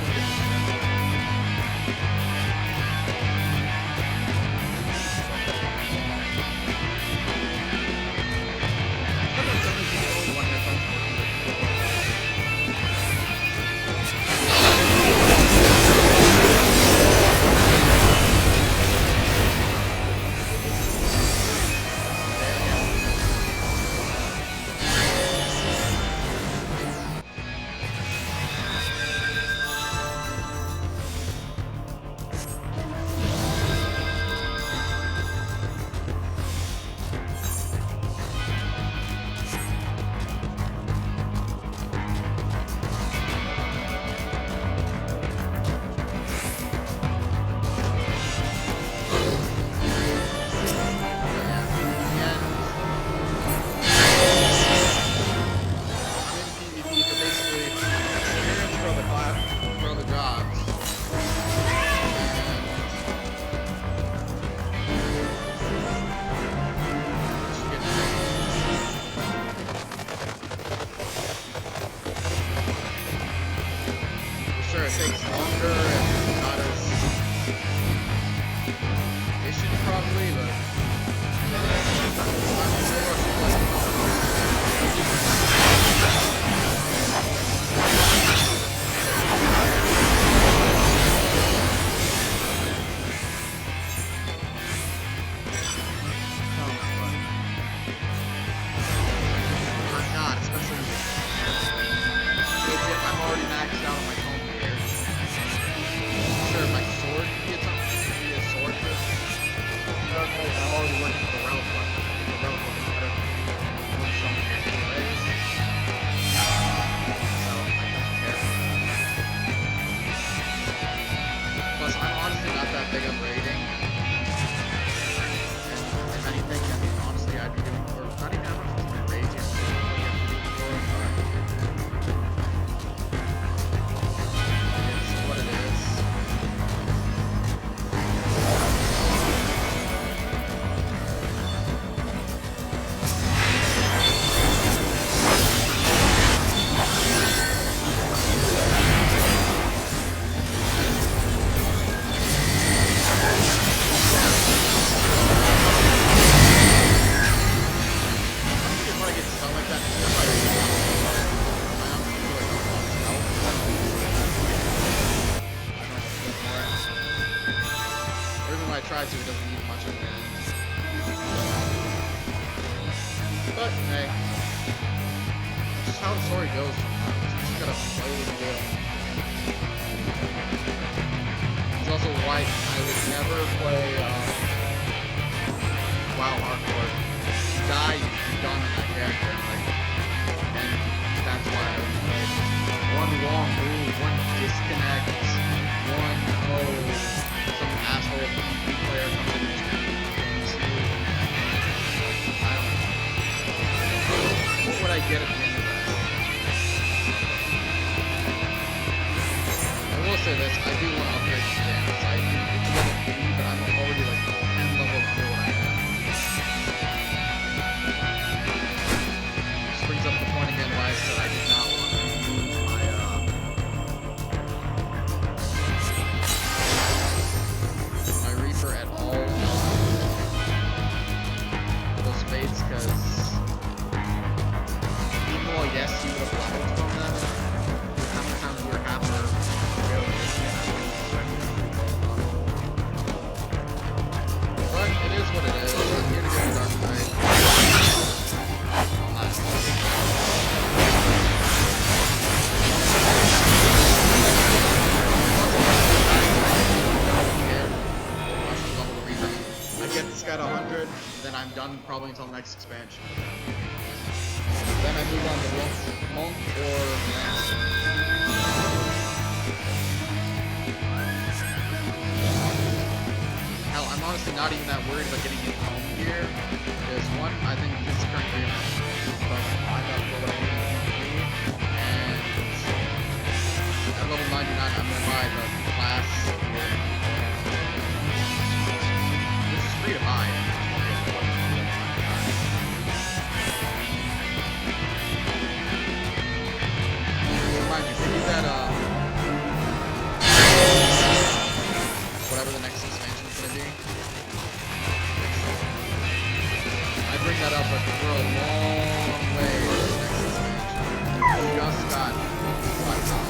Mission probably, but I'm not, especially legit, I'm already maxed out on my home gear. Sure, my sword could be a sword, but I'm already working for the relic weapon. The relic weapon is better than something anyways. So I don't care. Plus, I'm honestly not that big of rating. And if anything, I mean, honestly, I'd be doing more. Not even how much is my rage here. It's what it is. If I get stuff like that, or even when I try to, it doesn't need much of it. But hey, it's just how the story goes sometimes. You just gotta play with the game. It's also why I would never play WoW Hardcore. You die, you're done on that character. Like, and that's why I would play. One wrong move, one disconnect, one some asshole PvP player comes in and just I don't know. What would I get at the end of that? I will say this, I do want to upgrade the stamina. I think it's level 3, but I'm already like 10 levels under what I have. This brings up the point again why I said I did not want to use my Reaper at all for those spades, because even though yes, you would have leveled from them, how many times we were after but it is what it is. I'm here to get the Dark Knight. I'm not I get this guy to 100, then I'm done probably until the next expansion. Then I move on to Monk or Lance. Hell, I'm honestly not even that worried about getting into home gear. Because one, I think this current gear but I'm not sure what I need. And at level 99, I'm gonna buy the class, which is free to buy. Remind me, give me that whatever the next expansion is gonna be. I bring that up, but we're a long way to the next expansion. Just got $5.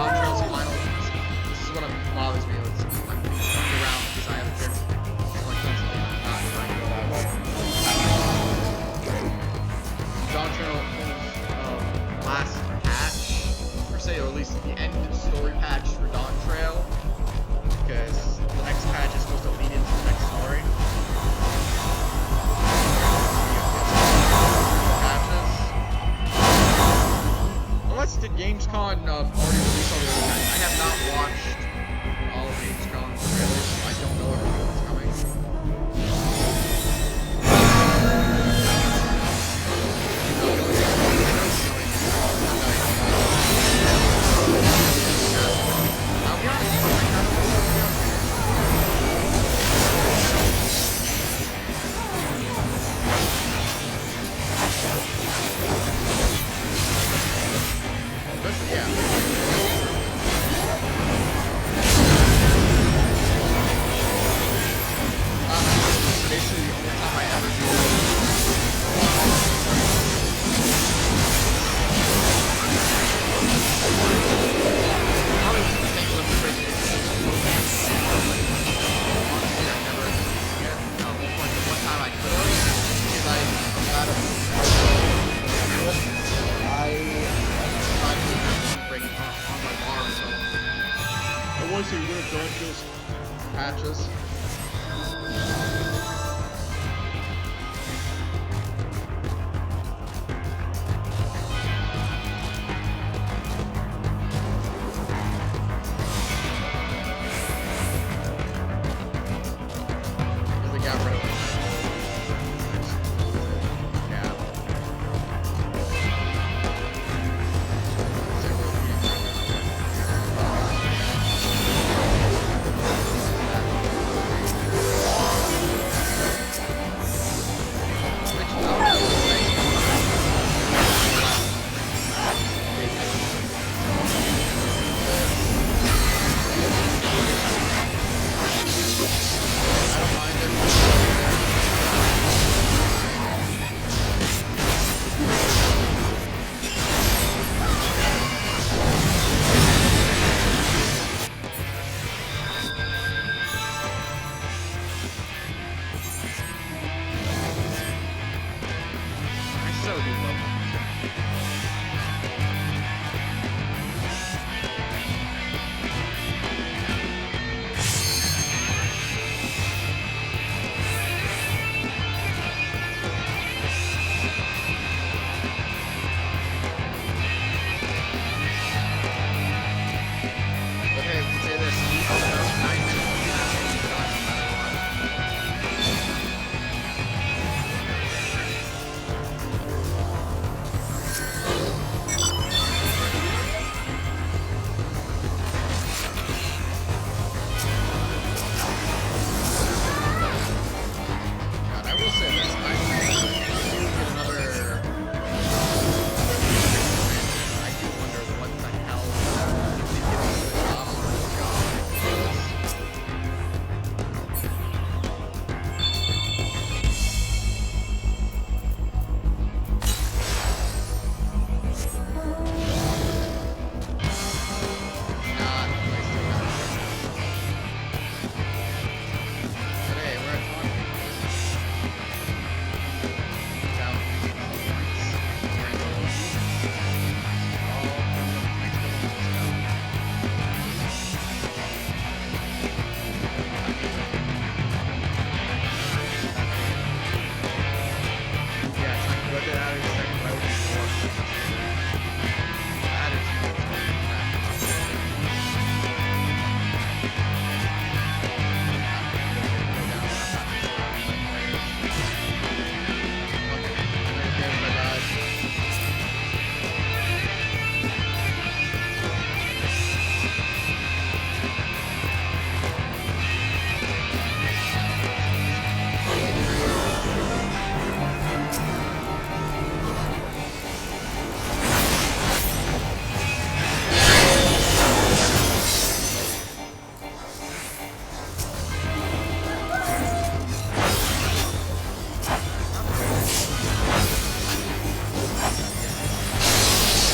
Trail's final. This is what bothers me. It's like coming around because I have a character like constantly not trying to go that way. Trail last patch per se, or at least the end story patch for Dawn Trail, because the next patch is supposed to lead into the next story. Unless did Gamescom already release all the other patches? I have not watched all of Gamescom trailers, so I don't know what's coming. I'll be honest, I kind of Especially, yeah. Basically, the only time I ever do that. Probably was the same limit break. Honestly, I never forget. One time I could have, because I got a I tried to do break on my bar, so I want to see where don't just patches.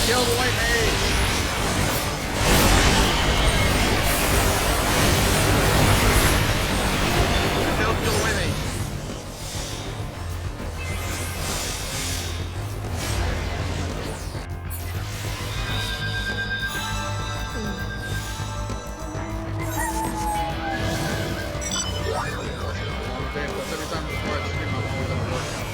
Kill the white mage! Kill the white mage! That's every time before I stream, I'm always at workout.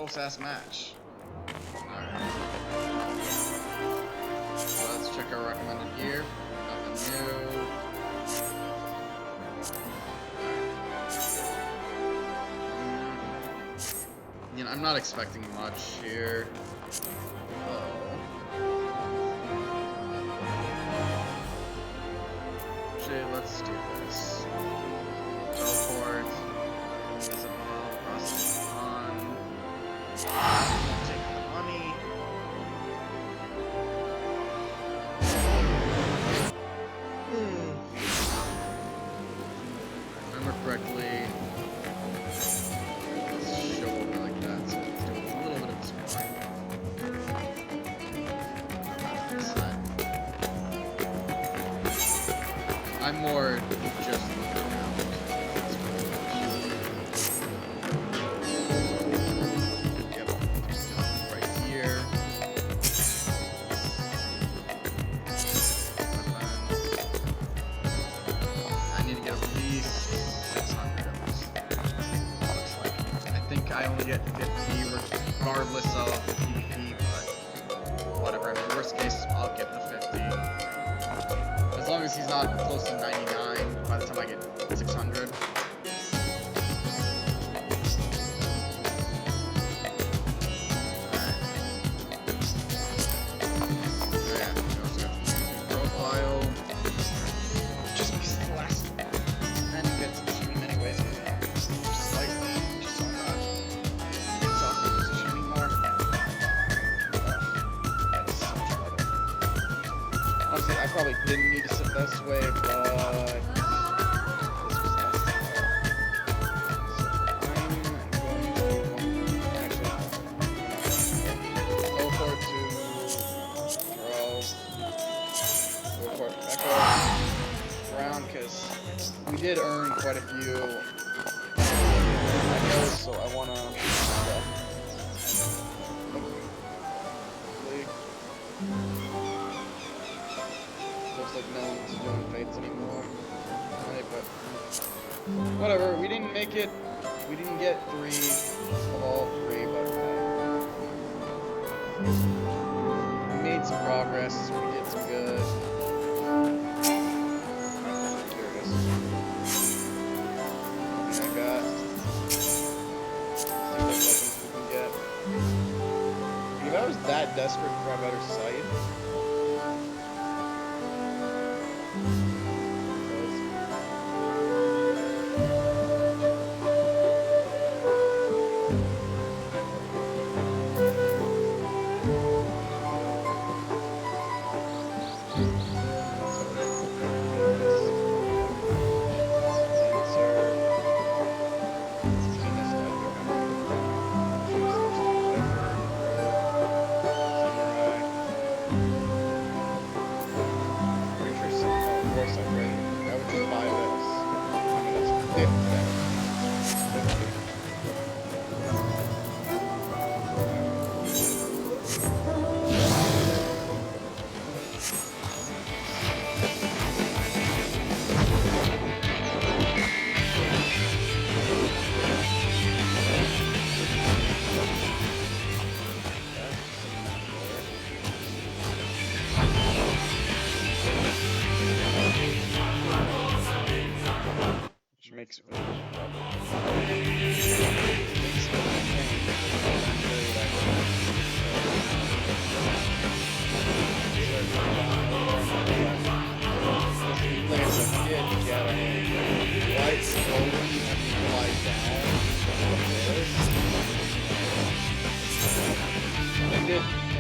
close-ass match. Alright. So let's check our recommended gear. Nothing new. You know, I'm not expecting much here. Actually, let's do this. Teleport. Isabel, process on. Take the money. If I remember correctly. Let's show over like that. So let's do a little bit of exploring. I'm more just looking around. Yep, right here. I need to get at least 600 of these. Looks like. I think I only get 50 regardless of the PvP, but whatever. I mean, worst case, I'll get the 50. As long as he's not close to 99 by the time I get 600. Profile. Just because the last 10 bits of the stream anyways. Slightly, just so I'm not in soft position anymore. That's so much better. Honestly, I probably didn't need to sit this way, but this was necessary. So I'm going to actually teleport to throw, teleport back around because we did earn quite a few echoes, so I want to. Looks like no one's doing fates anymore. Right, but whatever, we didn't make it. We didn't get 3 of all 3, but we made some progress. We did some good. I'm curious. I got. See what weapons we can get. If I was that desperate for a better sight. Makes it really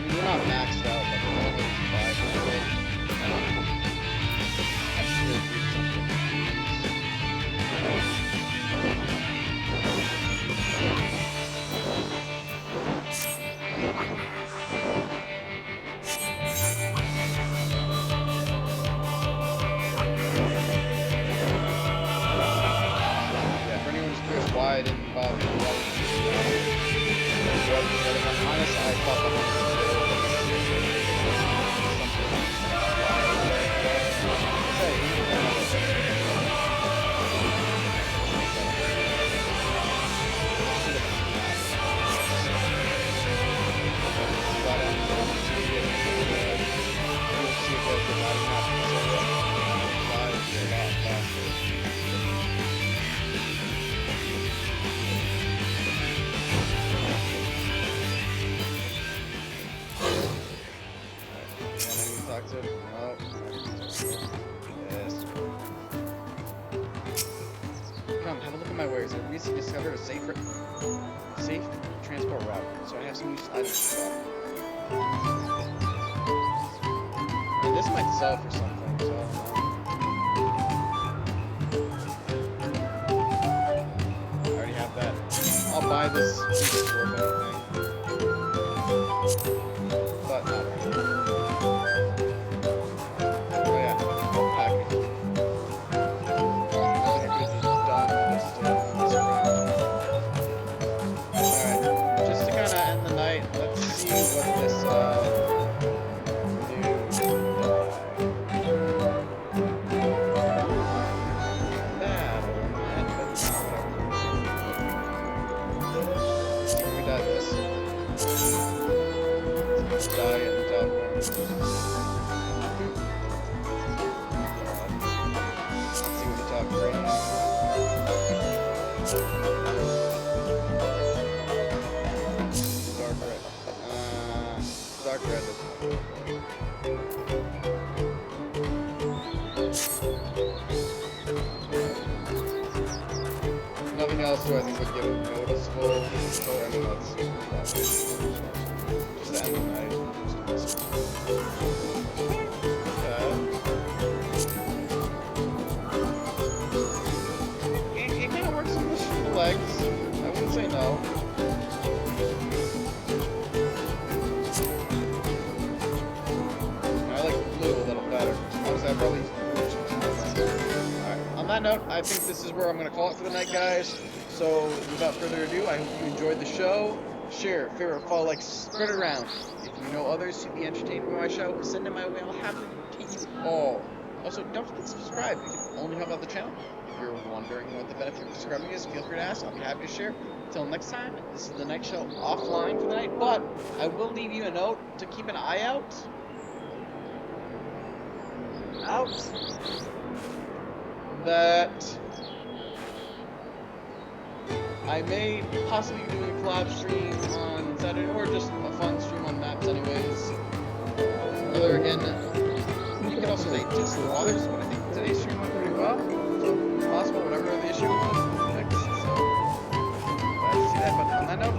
we're not maxed out, but we're only 500. Why I didn't bother to honest, I thought have a look at my wares. I recently discovered a safe transport route, so I have some useful items to sell. And this might sell for something, so I don't know. I already have that. I'll buy this piece of wood, anything. But not really. Oh yeah, package. Alright, just to kind of end the night, let's see what this new dark red. Nothing else do I think would give it noticeable, or anything that's just the end of the night. It kind of works on the legs. I wouldn't say no. I like blue a little better. Honestly, I probably. On that note, I think this is where I'm going to call it for the night, guys. So, without further ado, I hope you enjoyed the show. Share, favorite, follow, like, spread it around. If you know others who'd be entertained by my show, send them my way. I'll happily take you all. Also, don't forget to subscribe. It can only help out the channel. If you're wondering what the benefit of subscribing is, feel free to ask. I'll be happy to share. Until next time, this is the Night Show offline for the night, but I will leave you a note to keep an eye out. That I may possibly be doing a collab stream on Saturday, or just a fun stream on maps anyways. Other again, you can also say just the others, but I think today's stream went pretty well. So possible, whatever the issue was, next. So glad to see that, but on that note,